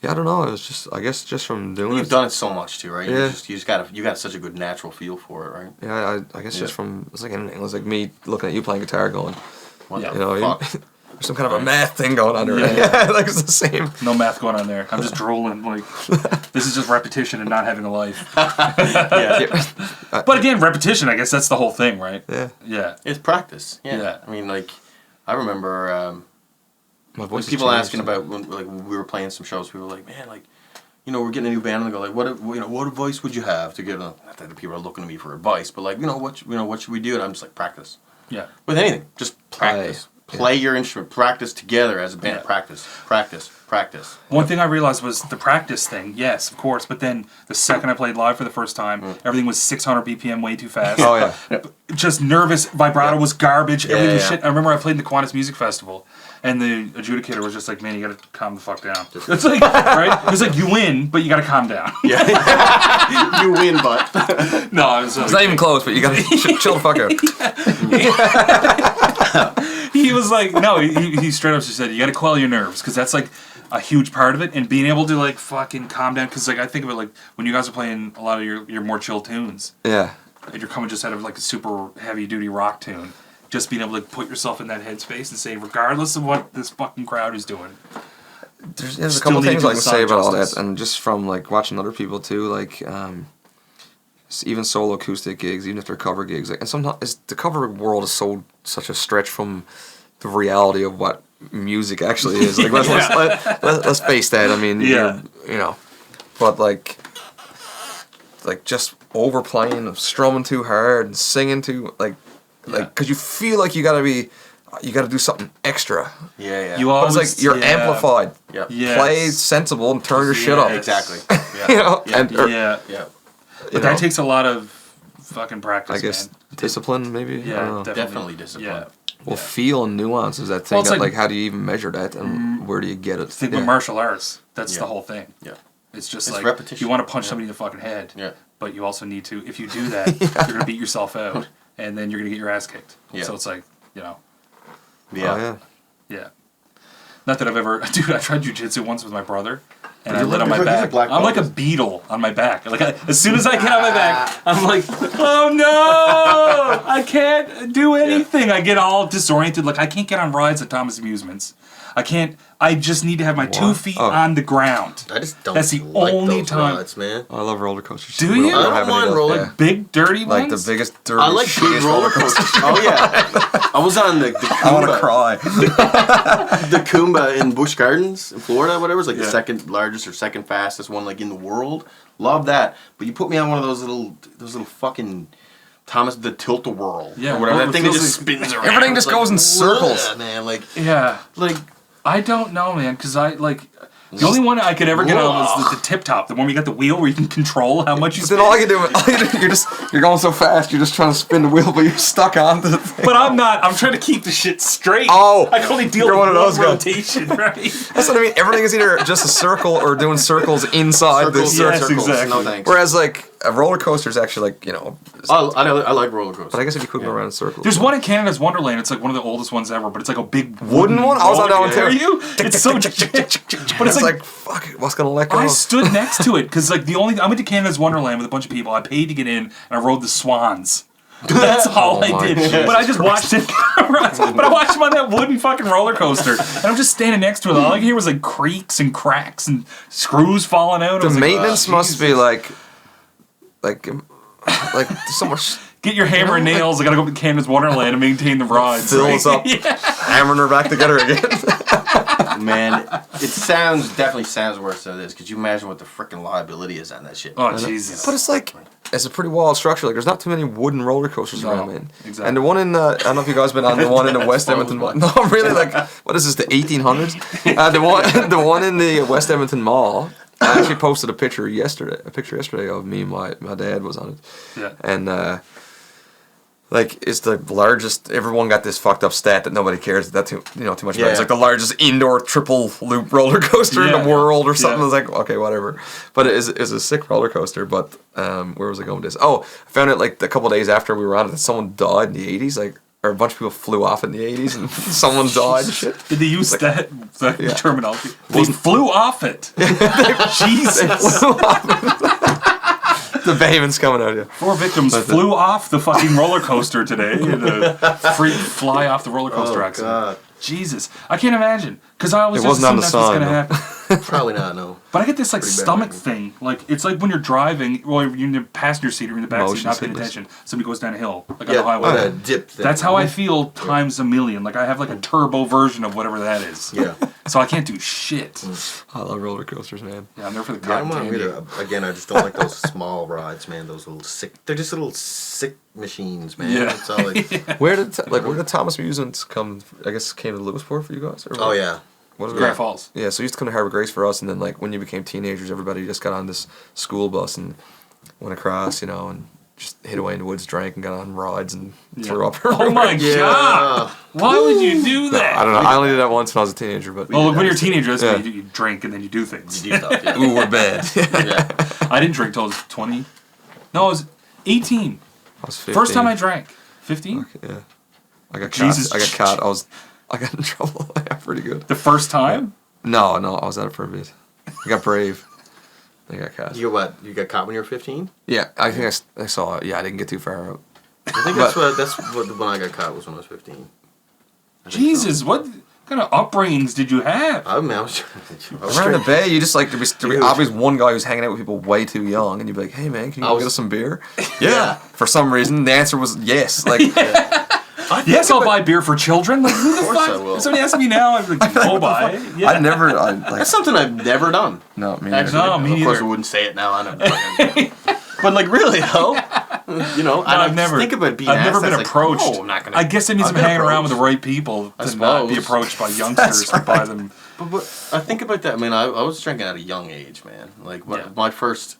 Yeah, I don't know. It was just, I guess, just from doing You've done it so much too, right? Yeah. You got such a good natural feel for it, right? Yeah, I guess just from it's like anything. It was like me looking at you playing guitar, going, What the fuck? There's some kind of a math thing going on there. Yeah, like it's the same. No math going on there. I'm just drooling. Like this is just repetition and not having a life. But again, repetition. I guess that's the whole thing, right? Yeah. Yeah. It's practice. Yeah. I mean, like, I remember. My voice people asking about when we were playing some shows. People were like, man, like, we're getting a new band, and they go like, what advice would you have to give them? Not that the people are looking at me for advice, but like, what should we do? And I'm just like, practice. Yeah. With anything, just practice. Play your instrument. Practice together as a band. Yeah. Practice. One thing I realized was the practice thing. Yes, of course. But then the second I played live for the first time, everything was 600 BPM, way too fast. Oh yeah. Just nervous. Vibrato was garbage. Everything was shit. I remember I played in the Kiwanis Music Festival. And the adjudicator was just like, man, you gotta calm the fuck down. It's like, right? It was like, you win, but you gotta calm down. Yeah. You win, but. No, it's not even close, but you gotta chill the fuck out. He was like, no, he straight up just said, you gotta quell your nerves, because that's like a huge part of it. And being able to like fucking calm down, because like I think of it like when you guys are playing a lot of your more chill tunes. Yeah. And you're coming just out of like a super heavy duty rock tune. Just being able to put yourself in that headspace and say, regardless of what this fucking crowd is doing. There's a couple things I can say about all that, and just from like watching other people too, like even solo acoustic gigs, even if they're cover gigs, like, and sometimes the cover world is such a stretch from the reality of what music actually is. Like let's face that. I mean, but like just overplaying, strumming too hard, and singing too because you feel like you gotta do something extra. Yeah. You always, but it's like you're amplified. Yeah. Yes. Play sensible and turn your shit up. Exactly. Yeah. But that takes a lot of fucking practice. I guess man. Discipline, maybe. Yeah, definitely discipline. Yeah. Well, feel and nuance is that thing. Well, it's like how do you even measure that, and where do you get it? Think with martial arts. That's the whole thing. Yeah. It's just like repetition. You want to punch somebody in the fucking head. Yeah. But you also need to. If you do that, you're gonna beat yourself out. And then you're going to get your ass kicked. Yeah. So it's like, Yeah. Yeah. Not that I've ever... Dude, I tried jujitsu once with my brother. And I lit on my back. I'm like a beetle on my back. Like as soon as I get on my back, I'm like, oh no! I can't do anything. I get all disoriented. Like I can't get on rides at Thomas Amusements. I can't... I just need to have my 2 feet on the ground. I just don't That's the like only those time. rides, man. I love roller coasters. Do you? I don't mind roller. Big dirty like ones? the biggest dirty. I like big roller coasters. Oh yeah. I was on the Kumba. I want to cry. The Kumba in Busch Gardens in Florida, whatever. It's like the second largest or second fastest one like in the world. Love that. But you put me on one of those little fucking Thomas the Tilt-A-Whirl or whatever. That thing that just spins around. Everything just goes in circles. Yeah, man. Like I don't know, man, because the only one I could ever get on was the tip top, the one where you got the wheel where you can control how much you spin. Then all you do, you're going so fast, you're just trying to spin the wheel, but you're stuck on the thing. But I'm not. I'm trying to keep the shit straight. Oh, I can only deal with one rotation, right? That's what I mean. Everything is either just a circle or doing circles inside the circle. Yes, exactly. No thanks. Whereas like a roller coaster is actually like, you know. I like roller coasters. But I guess if you couldn't go around in circles. There's one in Canada's Wonderland. It's like one of the oldest ones ever, but it's like a big wooden one. I was on that one too. Are you? It's so. But it's like fuck it. What's gonna let go? I stood next to it because like I went to Canada's Wonderland with a bunch of people. I paid to get in, and I rode the swans. That's all I did. Jesus but I just watched it. But I watched him on that wooden fucking roller coaster, and I'm just standing next to it. All I could hear was like creaks and cracks and screws falling out. The maintenance must be like so much. Get your hammer and nails. I gotta go to Canada's Wonderland and maintain the rides. Fills up, hammering her back together again. Man, it definitely sounds worse than it is. Could you imagine what the freaking liability is on that shit? Oh, Jesus. But it's like, it's a pretty wild structure. Like, there's not too many wooden roller coasters around, man. Exactly. And the one in, I don't know if you guys been on the one in the West Edmonton Mall. No, really, like, what is this, the 1800s? The one in the West Edmonton Mall, I actually posted a picture yesterday of me and my dad was on it. Yeah. And, like, it's the largest. Everyone got this fucked up stat that nobody cares too much about. It's like the largest indoor triple loop roller coaster in the world or something. It's like, okay, whatever. But it is a sick roller coaster. But where was I going with this? Oh, I found it like a couple of days after we were on it that someone died in the 80s. Like, or a bunch of people flew off in the 80s and someone died and shit. Did they use that terminology? They flew off it. Jesus. They flew off it. The vehement's coming out, yeah. 4 victims flew off the fucking roller coaster today in a freak fly off the roller coaster accident. God. Jesus. I can't imagine. Because I always just assume that's what's going to happen. Probably not, no. But I get this like stomach thing. Like, it's like when you're driving, or you're in the passenger seat or in the back seat, not paying attention. Somebody goes down a hill, like on the highway. Dip thing. That's how I feel times a million. Like, I have like a turbo version of whatever that is. Yeah. So I can't do shit. I love roller coasters, man. Yeah, I'm there for the cotton candy. Again, I just don't like those small rides, man. Those little sick. They're just little sick machines, man. Yeah. That's all Where did Thomas Amusements come? I guess came to Lewisport for you guys. Or oh yeah. What is Grand Falls. Yeah, so you used to come to Harbour Grace for us, and then like when you became teenagers, everybody just got on this school bus and went across, and just hid away in the woods, drank, and got on rides and threw up. Oh my god! Why would you do that? I don't know. I only did that once when I was a teenager, but well, when you're a teenager, that's when you drink and then you do things. You do stuff, yeah. Ooh, we're bad. I didn't drink till I was 20. No, I was 18. I was 15. First time I drank. 15? Yeah. I got Jesus. caught. I got in trouble. Yeah, pretty good. The first time? No, I was at it for a bit. I got brave. I got caught. You got caught when you were 15? Yeah, I think I saw it. Yeah, I didn't get too far out. I think that's when I got caught was when I was 15. Jesus, what kind of upbringings did you have? I was around the bay, you just like there'd be obviously one guy who's hanging out with people way too young, and you'd be like, "Hey man, can you get us some beer?" Yeah. For some reason, the answer was yes. Like, yes, I'll buy beer for children. Like, who the fuck? I will. If somebody asks me now, I'm like, "Oh, buy." Yeah. That's something I've never done. No, me Actually, neither. No, me of course, neither. I wouldn't say it now. I know. But like, really though, I've never think about being I've never been like, approached. no, I'm not gonna. I guess it means I'm hanging around with the right people to not be approached by youngsters to buy them. But I think about that. I mean, I was drinking at a young age, man. Like my first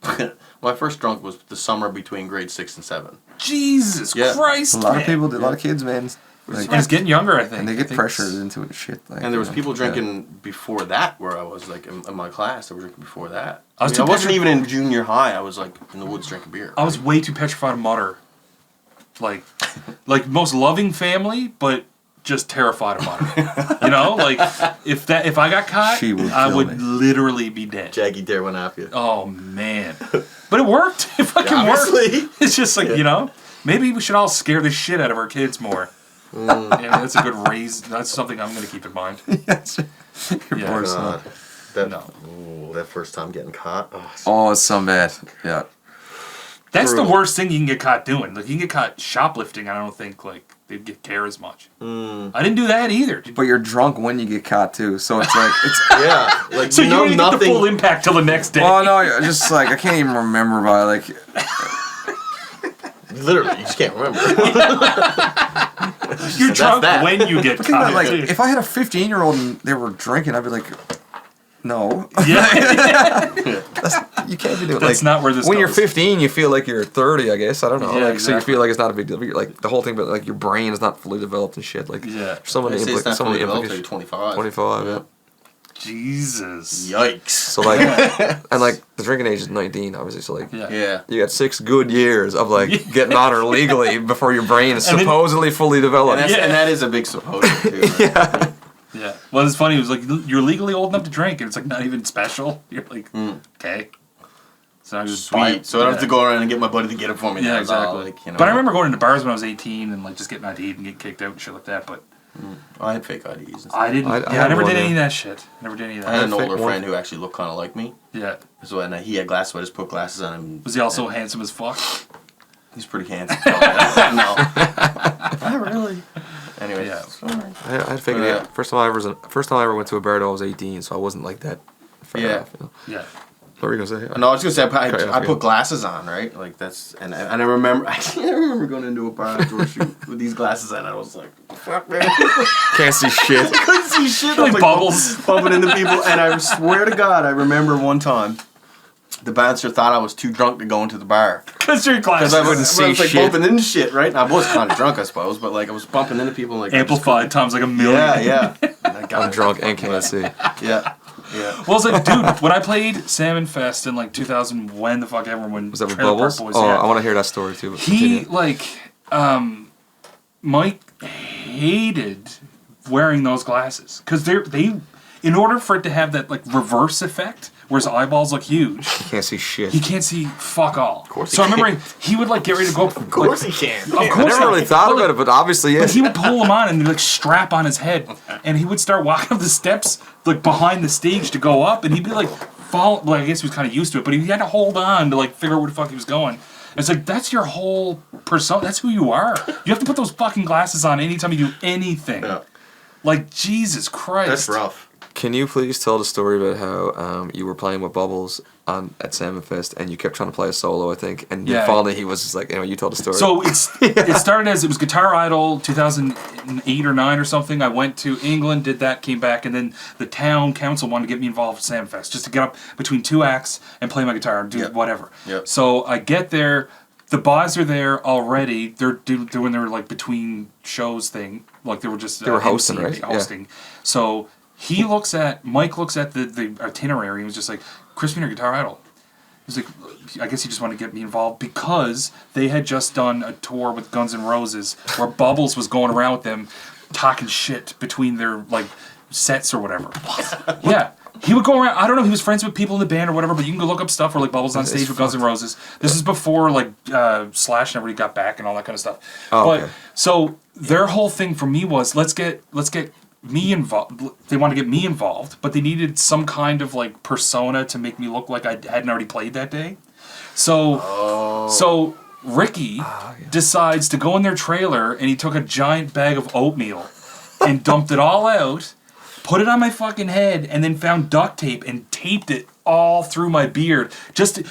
drunk was the summer between grade 6 and 7. Jesus Christ! A lot of people, a lot of kids, man. Like, and it's getting younger, I think. And they get pressured into it, shit. Like, and there was people drinking before that, where I was like in my class. They were drinking before that. I wasn't even in junior high. I was like in the woods drinking beer. I was way too petrified of Mutter. Like most loving family, but just terrified of Mutter. Like if I got caught, I would literally be dead. Jaggy dare went after you. Oh man, but it worked. It fucking worked. It's just like maybe we should all scare the shit out of our kids more. That's a good raise. That's something I'm going to keep in mind. Yes. That first time getting caught. Oh, it's so bad. Yeah. That's the worst thing you can get caught doing. Like, you can get caught shoplifting. I don't think they'd care as much. I didn't do that either. But you're drunk when you get caught too, so it's like like so you don't even get the full impact till the next day. Oh no, just like I can't even remember by like. Literally, you just can't remember. You're drunk when you get caught. Like, if I had a 15-year-old and they were drinking, I'd be like, no. Yeah. You can't be doing That's not where this when goes. you're 15, you feel like you're 30, I guess. I don't know. Yeah, exactly. So you feel like it's not a big deal. Like, the whole thing, but like your brain is not fully developed and shit. Like, so many implications. 25. 25, yeah. Jesus. Yikes. So like, and like the drinking age is 19, obviously. So like, yeah. You got 6 good years of like getting on her legally before your brain is supposedly fully developed. And that is a big supposedly too. Yeah. Yeah. Well, it's funny. It was like you're legally old enough to drink, and it's like not even special. You're like, okay. So I just sweet. So I don't have to go around and get my buddy to get it for me. Yeah, exactly. Like, you know, but I remember going into bars when I was 18 and like just getting ID'd and getting kicked out and shit like that. But I had fake IDs. And stuff. I didn't. I never did any of that shit. Never did any of that. I had an older friend who actually looked kind of like me. Yeah. So when he had glasses, so I just put glasses on him. Was he also handsome as fuck? He's pretty handsome. No. Not really. Anyway, yeah. I had figured it out. First time I ever went to a bar though, I was 18, so I wasn't like that. Yeah. Yeah. What were you gonna say? No, I was gonna say I put glasses on, right? Like that's and I remember going into a bar afterwards with these glasses on. I was like, fuck man, can't see shit. I couldn't see shit. Like bubbles bumping into people, and I swear to God, I remember one time. The bouncer thought I was too drunk to go into the bar. Because your glasses. Because I was like bumping into shit, right? And I was kind of drunk, I suppose, but like I was bumping into people like amplified times like a million. Yeah. I'm drunk and can't see. Yeah. Well, it's like, dude, when I played Salmon Fest in like 2000, when the fuck ever, when was that with Bubbles? Boys, I want to hear that story too. He Mike hated wearing those glasses because they, in order for it to have that like reverse effect. Where his eyeballs look huge. He can't see shit. He can't see fuck all. Of course so I remember he would like get ready to go. Of course he can. Of course I never really thought about it, but obviously yes. But he would pull them on and they'd like strap on his head, and he would start walking up the steps like behind the stage to go up, and he'd be like fall. Well, I guess he was kind of used to it, but he had to hold on to like figure out where the fuck he was going. And it's like that's your whole persona. That's who you are. You have to put those fucking glasses on anytime you do anything. Yeah. Like Jesus Christ. That's rough. Can you please tell the story about how you were playing with Bubbles at Salmon Fest and you kept trying to play a solo, I think, and finally he was just like, anyway, you told the story. So it started as it was Guitar Idol 2008 or 9 or something. I went to England, did that, came back, and then the town council wanted to get me involved with Salmon Fest just to get up between 2 acts and play my guitar and do whatever. Yep. So I get there, the boys are there already. They're doing their like between shows thing, like they were hosting, right? Hosting. Yeah. So. Mike looks at the itinerary and was just like, Chris Wiener, Guitar Idol. He was like, I guess he just wanted to get me involved because they had just done a tour with Guns N' Roses where Bubbles was going around with them talking shit between their like sets or whatever. Yeah. He would go around, I don't know, he was friends with people in the band or whatever, but you can go look up stuff where like Bubbles on stage with Guns N' Roses. This is before like Slash and everybody got back and all that kind of stuff. Oh, but okay. So their whole thing for me was let's get me involved. They wanted to get me involved, but they needed some kind of like persona to make me look like I hadn't already played that day. So Ricky decides to go in their trailer and he took a giant bag of oatmeal and dumped it all out, put it on my fucking head, and then found duct tape and taped it all through my beard.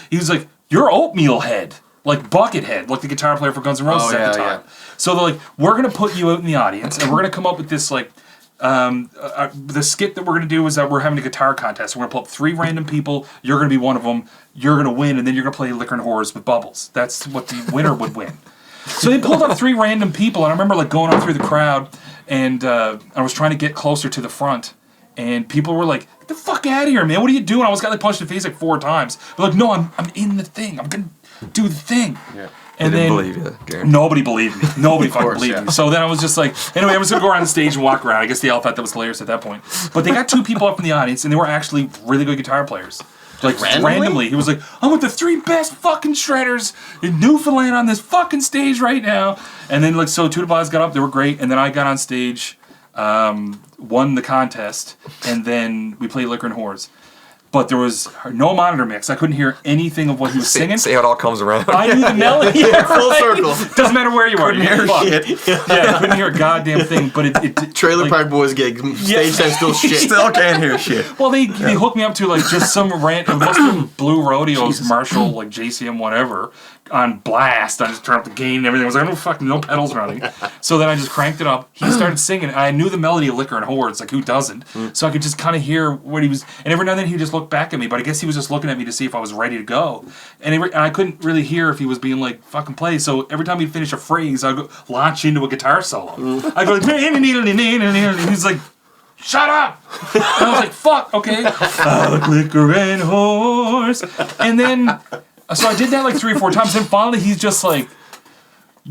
He was like, "You're oatmeal head." Like Buckethead, like the guitar player for Guns N' Roses at the time. Yeah. So they're like, we're going to put you out in the audience and we're going to come up with this like, the skit that we're going to do is that we're having a guitar contest. We're going to pull up 3 random people. You're going to be one of them. You're going to win, and then you're going to play Liquor and Whores with Bubbles. That's what the winner would win. So they pulled up 3 random people, and I remember like going up through the crowd, and I was trying to get closer to the front, and people were like, "Get the fuck out of here, man! What are you doing?" I almost got like punched in the face like 4 times. But like, no, I'm in the thing. I'm going to do the thing. Yeah. And they then didn't believe you, nobody believed me. Nobody fucking believed me. So then I was just like, anyway, I was gonna go around the stage and walk around. I guess they all thought that was hilarious at that point. But they got 2 people up in the audience, and they were actually really good guitar players. Like randomly, he was like, "I'm with the 3 best fucking shredders in Newfoundland on this fucking stage right now." And then like so, 2 of the boys got up. They were great, and then I got on stage, won the contest, and then we played Liquor and Whores. But there was no monitor mix. I couldn't hear anything of what he was singing. See how it all comes around. I knew the melody. Yeah, full circle. Doesn't matter where you are. Couldn't hear shit. Yeah, I couldn't hear a goddamn thing. But it Trailer Park Boys gig. Stage time still shit. Still can't hear shit. Well, they hooked me up to like just some random, must have been Blue Rodeos, Marshall, like JCM, whatever, on blast. I just turned up the gain and everything. I was like, no pedals running. So then I just cranked it up. He started singing. And I knew the melody of Liquor and Whores. Like, who doesn't? So I could just kind of hear what he was. And every now and then he would just look back at me. But I guess he was just looking at me to see if I was ready to go. And I couldn't really hear if he was being like, fucking play. So every time he'd finish a phrase, I'd go launch into a guitar solo. I'd go like, and he's like, shut up. And I was like, fuck, okay. Liquor and horse. And then, so I did that like 3 or 4 times. And finally he's just like,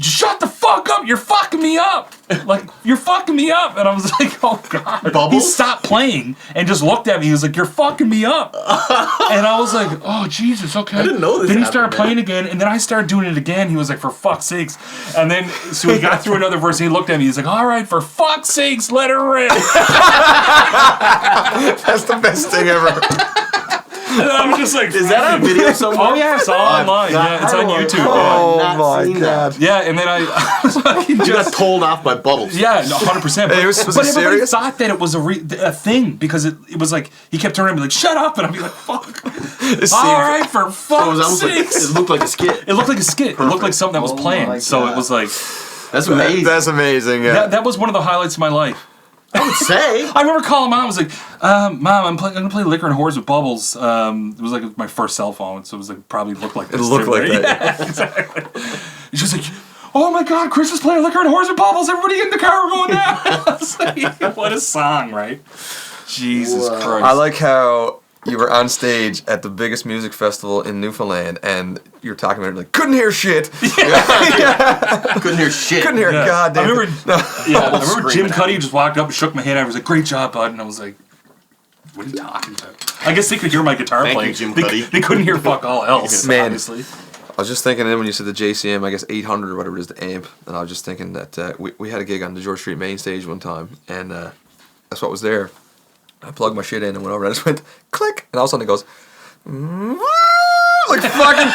shut the fuck up, you're fucking me up. Like, you're fucking me up. And I was like, oh God. Bubbles? He stopped playing and just looked at me. He was like, you're fucking me up. And I was like, oh Jesus, okay. I didn't know this Then he happened, started playing again, and then I started doing it again. He was like, for fuck's sakes. And then, so he got through another verse, and he looked at me, he's like, all right, for fuck's sakes, let her rip. That's the best thing ever. And I was just like, is that on video somewhere? Oh yeah, it's all online. Yeah, it's on YouTube. Oh Yeah. my God. Yeah, and then I was fucking You got just... told off by Bubbles. Yeah, 100%. But, Hey, was but it everybody serious? thought that it was a thing because it was like he kept turning and be like, "Shut up!" and I'd be like, "Fuck." All right, for So it was fuck's almost like, sakes. it looked like a skit. It looked like a skit. It looked like something that was Oh my planned. So God. it was like That's amazing. That's amazing. Yeah. that was one of the highlights of my life. I would say. I remember calling Mom. I was like, "Mom, I'm gonna play Liquor and Whores with Bubbles." It was like my first cell phone, so it was like probably looked like this. It looked too, like right? that. Yeah, exactly. And she was like, "Oh my God, Chris is playing Liquor and Whores with Bubbles. Everybody get in the car, we're going down." I was like, what a song, right? Jesus Wow. Christ. I like how you were on stage at the biggest music festival in Newfoundland, and you were talking about it like, couldn't hear shit. Couldn't hear shit. Couldn't hear Yeah. a goddamn I remember, thing. I remember Jim screaming at Cuddy me. just walked up and shook my hand. I was like, "Great job, bud." And I was like, "What are you talking about?" I guess they could hear my guitar Thank playing. you, Jim They- Cuddy. They couldn't hear fuck all else, Man. obviously. I was just thinking then when you said the JCM, I guess 800 or whatever it is, the amp, and I was just thinking that we had a gig on the George Street main stage one time, and that's what was there. I plugged my shit in and went over, and I just went click, and all of a sudden it goes, like fucking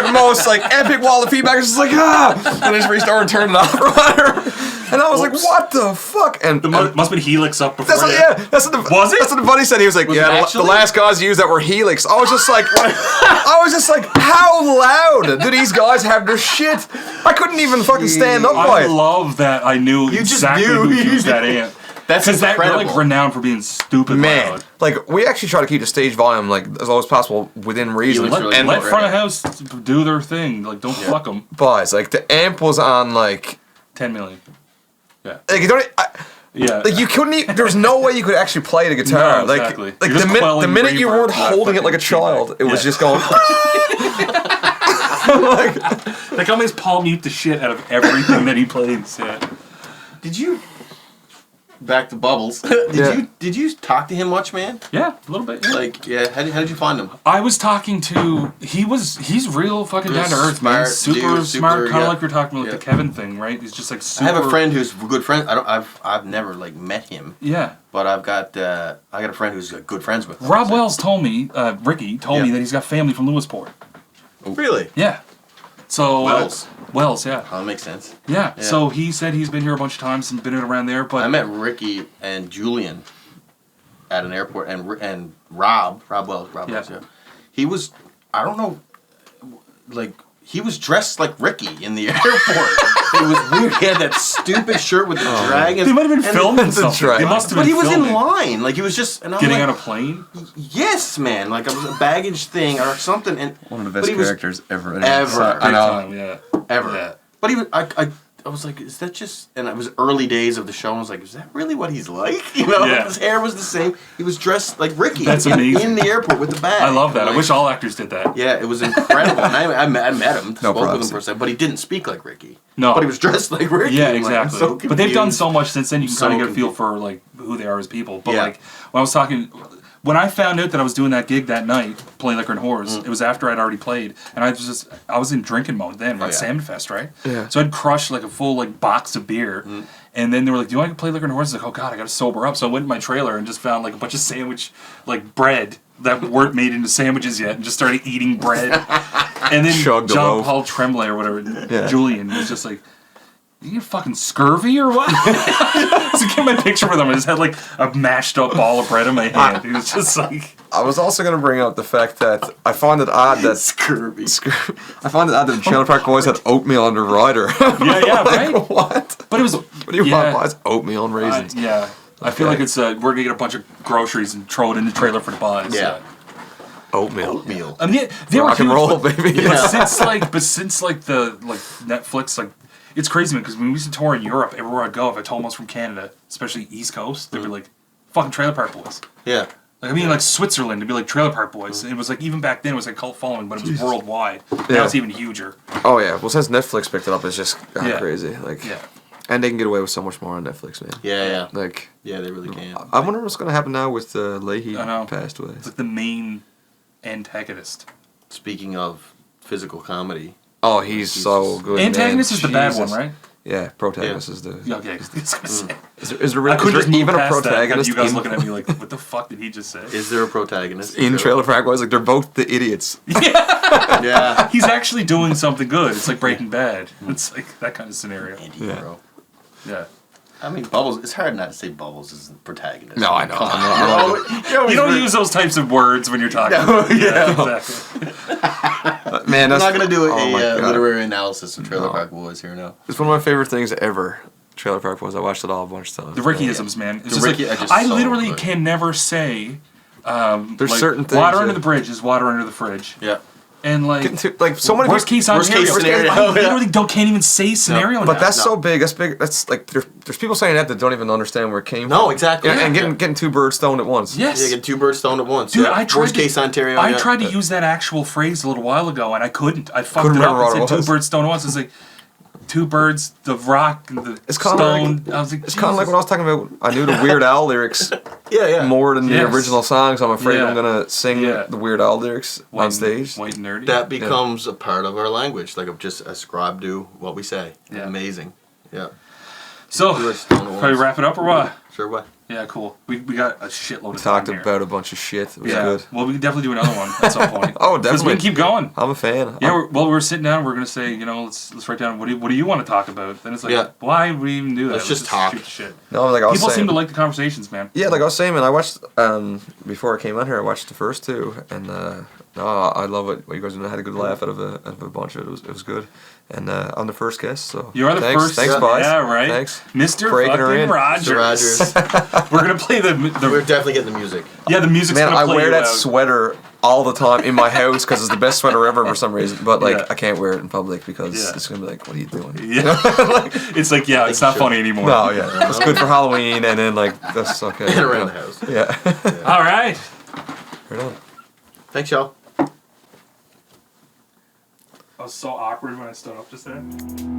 the most like epic wall of feedback. It's just like and I just reached over and turned it off or whatever. And I was like, what the fuck? And Must have been Helix up before that's what, that. yeah, that's what the Was it? That's what the buddy said. He was like, Was yeah, it the actually? last guys used that were Helix. I was just like, how loud do these guys have their shit? I couldn't even fucking stand up by I it. love that I knew You just exactly knew. who You used that knew. amp. That's Because they're incredible. like renowned for being stupid Man, loud. like we actually try to keep the stage volume like as low as possible within reason. Helix really And Let right. front of house do their thing. Like, don't fuck them. boys, like the amp was on like 10 million. Yeah. you don't. Yeah. Like you couldn't. There was no way you could actually play the guitar. No, exactly. Like You're just the quelling minute you reverb, weren't not holding it like a fucking child, feedback. it was Yeah. just going. Like, I always palm mute the shit out of everything that he plays. Yeah. Did you? Back to Bubbles. Yeah. Did you talk to him much, man? Yeah, a little bit. Yeah. Like, yeah. How did you find him? I was talking to he's real fucking Good, down to earth, man. smart Super dude, smart, super, kind of yeah. like we're talking about Yeah. the Kevin thing, right? He's just like I super. have a friend who's a good friend. I've never like met him, Yeah. but I got a friend who's good friends with him. Rob Wells told me, Ricky told me Yeah. that he's got family from Lewisport. Really? Yeah. So Wells. Wells, yeah. Oh, that makes sense. Yeah. Yeah. So he said he's been here a bunch of times and been around there, but I met Ricky and Julian at an airport, and Rob Wells, yeah. He was, I don't know, like, he was dressed like Ricky in the airport. It was weird. He had that stupid shirt with the dragons. they might have been filming the something. dragon. They must have But been he was filming. in line. Like, he was just, and I'm Getting like, on a plane? yes, man. Like, it was a baggage thing or something. And One of the but best he was- characters ever. Ever. I know. Time, yeah. Ever. Yeah. But he was, I was like, is that just, and it was early days of the show, and I was like, is that really what he's like? You know, Yeah. his hair was the same. He was dressed like Ricky. That's in amazing. the airport with the bag. I love that. I Like, wish all actors did that. yeah, it was incredible. And I met him, No spoke with him privacy. for a second, but he didn't speak like Ricky. No. But he was dressed like Ricky. Yeah, I'm like, I'm exactly. so But they've done confused. so much since then. You can So kind of get a feel confused. for like who they are as people. But Yeah. like when I was talking, when I found out that I was doing that gig that night, playing Liquor and Whores, Mm. it was after I'd already played, and I was in drinking mode then, right? Oh, yeah. Salmon Fest, right? Yeah. So I'd crushed like a full like box of beer, Mm. and then they were like, "Do you want to play Liquor and Whores?" I was like, "Oh God, I got to sober up." So I went in my trailer and just found like a bunch of sandwich like bread that weren't made into sandwiches yet, and just started eating bread. And then Chugged the John loaf. Paul Tremblay or whatever, Yeah. Julian was just like, "You fucking scurvy or what?" So get my picture with him. I just had like a mashed up ball of bread in my hand. He was just like, I was also going to bring up the fact that I find it odd that Scurvy. I find it odd that the Trailer Park Boys had oatmeal on their rider. yeah, Like, right. what? But it was. What do you want? Why is oatmeal and raisins? Yeah. I feel like it's we're gonna get a bunch of groceries and throw it in the trailer for the buys. Yeah. Oatmeal. Oatmeal. I mean, they were Rock and huge, roll, but- baby. But since the Netflix, like, it's crazy, man. Because when we used to tour in Europe, everywhere I'd go, if I told them I was from Canada, especially East Coast, they'd be like, fucking Trailer Park Boys. Yeah. Like, I mean, like Switzerland, it'd be like Trailer Park Boys. It was like, even back then, it was like cult following, but it was worldwide. Now it's even huger. Oh, yeah. Well, since Netflix picked it up, it's just crazy. Like, and they can get away with so much more on Netflix, man. Yeah. Like, yeah, they really can. I wonder what's going to happen now with Leahy I know. passed away. It's like the main antagonist. Speaking of physical comedy. Oh, he's so good. Antagonist is the bad one, right? Yeah, protagonist is the. Okay, I was gonna say. Is there even a protagonist? You guys looking at me like, what the fuck did he just say? Is there a protagonist in Trailer Park Boys? Like, they're both the idiots. Yeah. He's actually doing something good. It's like Breaking Bad. It's like that kind of scenario. Anti-hero. Yeah. I mean, Bubbles. It's hard not to say Bubbles is the protagonist. No, I know. You don't use those types of words when you're talking. No, yeah, exactly. Man, I'm not gonna do a God. literary analysis of Trailer Park Boys here now. It's one of my favorite things ever. Trailer Park Boys. I watched it all a bunch of times. The Rickyisms, man. It's The just Ricky- like, just I so literally good. can never say. There's like, certain things. water under the bridge is water under the fridge. Yeah. And like, so many worst case scenario. I literally can't even say scenario. No, but that's so big. That's big. That's like there's people saying that don't even understand where it came from. No, exactly. And getting two birds stoned at once. Yes. Yeah, get two birds stoned at once. Dude, yeah. I tried Worst case Ontario. I tried to use that actual phrase a little while ago, and I couldn't. I fucked Couldn't it up remember and what said it was. two birds stoned at once. It's like two birds, the rock, and the It's kind of stone. like, I was like, it's kind of like when I was talking about. I knew the Weird Al lyrics Yeah. more than the Yes. original songs. I'm afraid Yeah. I'm gonna sing Yeah. the Weird Al lyrics on stage. White and nerdy. That becomes a part of our language, like of just ascribe to what we say. Yeah. Amazing. Yeah. So, Two birds stoned at probably once. wrap it up or what? Sure. What? Yeah, cool. We got a shitload of Talked time here. about a bunch of shit. It was Yeah. good. Well, we can definitely do another one at some point. Oh, Because we definitely. can keep going. I'm a fan. Yeah, we're sitting down. We're gonna say, let's write down what do you want to talk about. Then it's like, why would we even do that? Let's just talk. Shoot the shit. No, like I was People saying, seem to like the conversations, man. Yeah, like I was saying, man, I watched before I came on here. I watched the first two, and no, I love it. What you guys did. I had a good laugh out of a bunch of it. It was good, and I'm the first guest, so You are the thanks, first. Thanks, boys. Yeah, right. Thanks, Mr. Breaking her fucking in. Rodgers. Rodgers. We're gonna play the We're definitely getting the music. yeah, the music's Man, gonna I play wear you that out. sweater all the time in my house because it's the best sweater ever for some reason. But like, Yeah. I can't wear it in public because Yeah. it's gonna be like, what are you doing? Yeah, it's like it's not funny anymore. No, yeah, it's good for Halloween, and then like that's okay. And around the house. Yeah. All right. Right on. Thanks, y'all. I was so awkward when I stood up just then.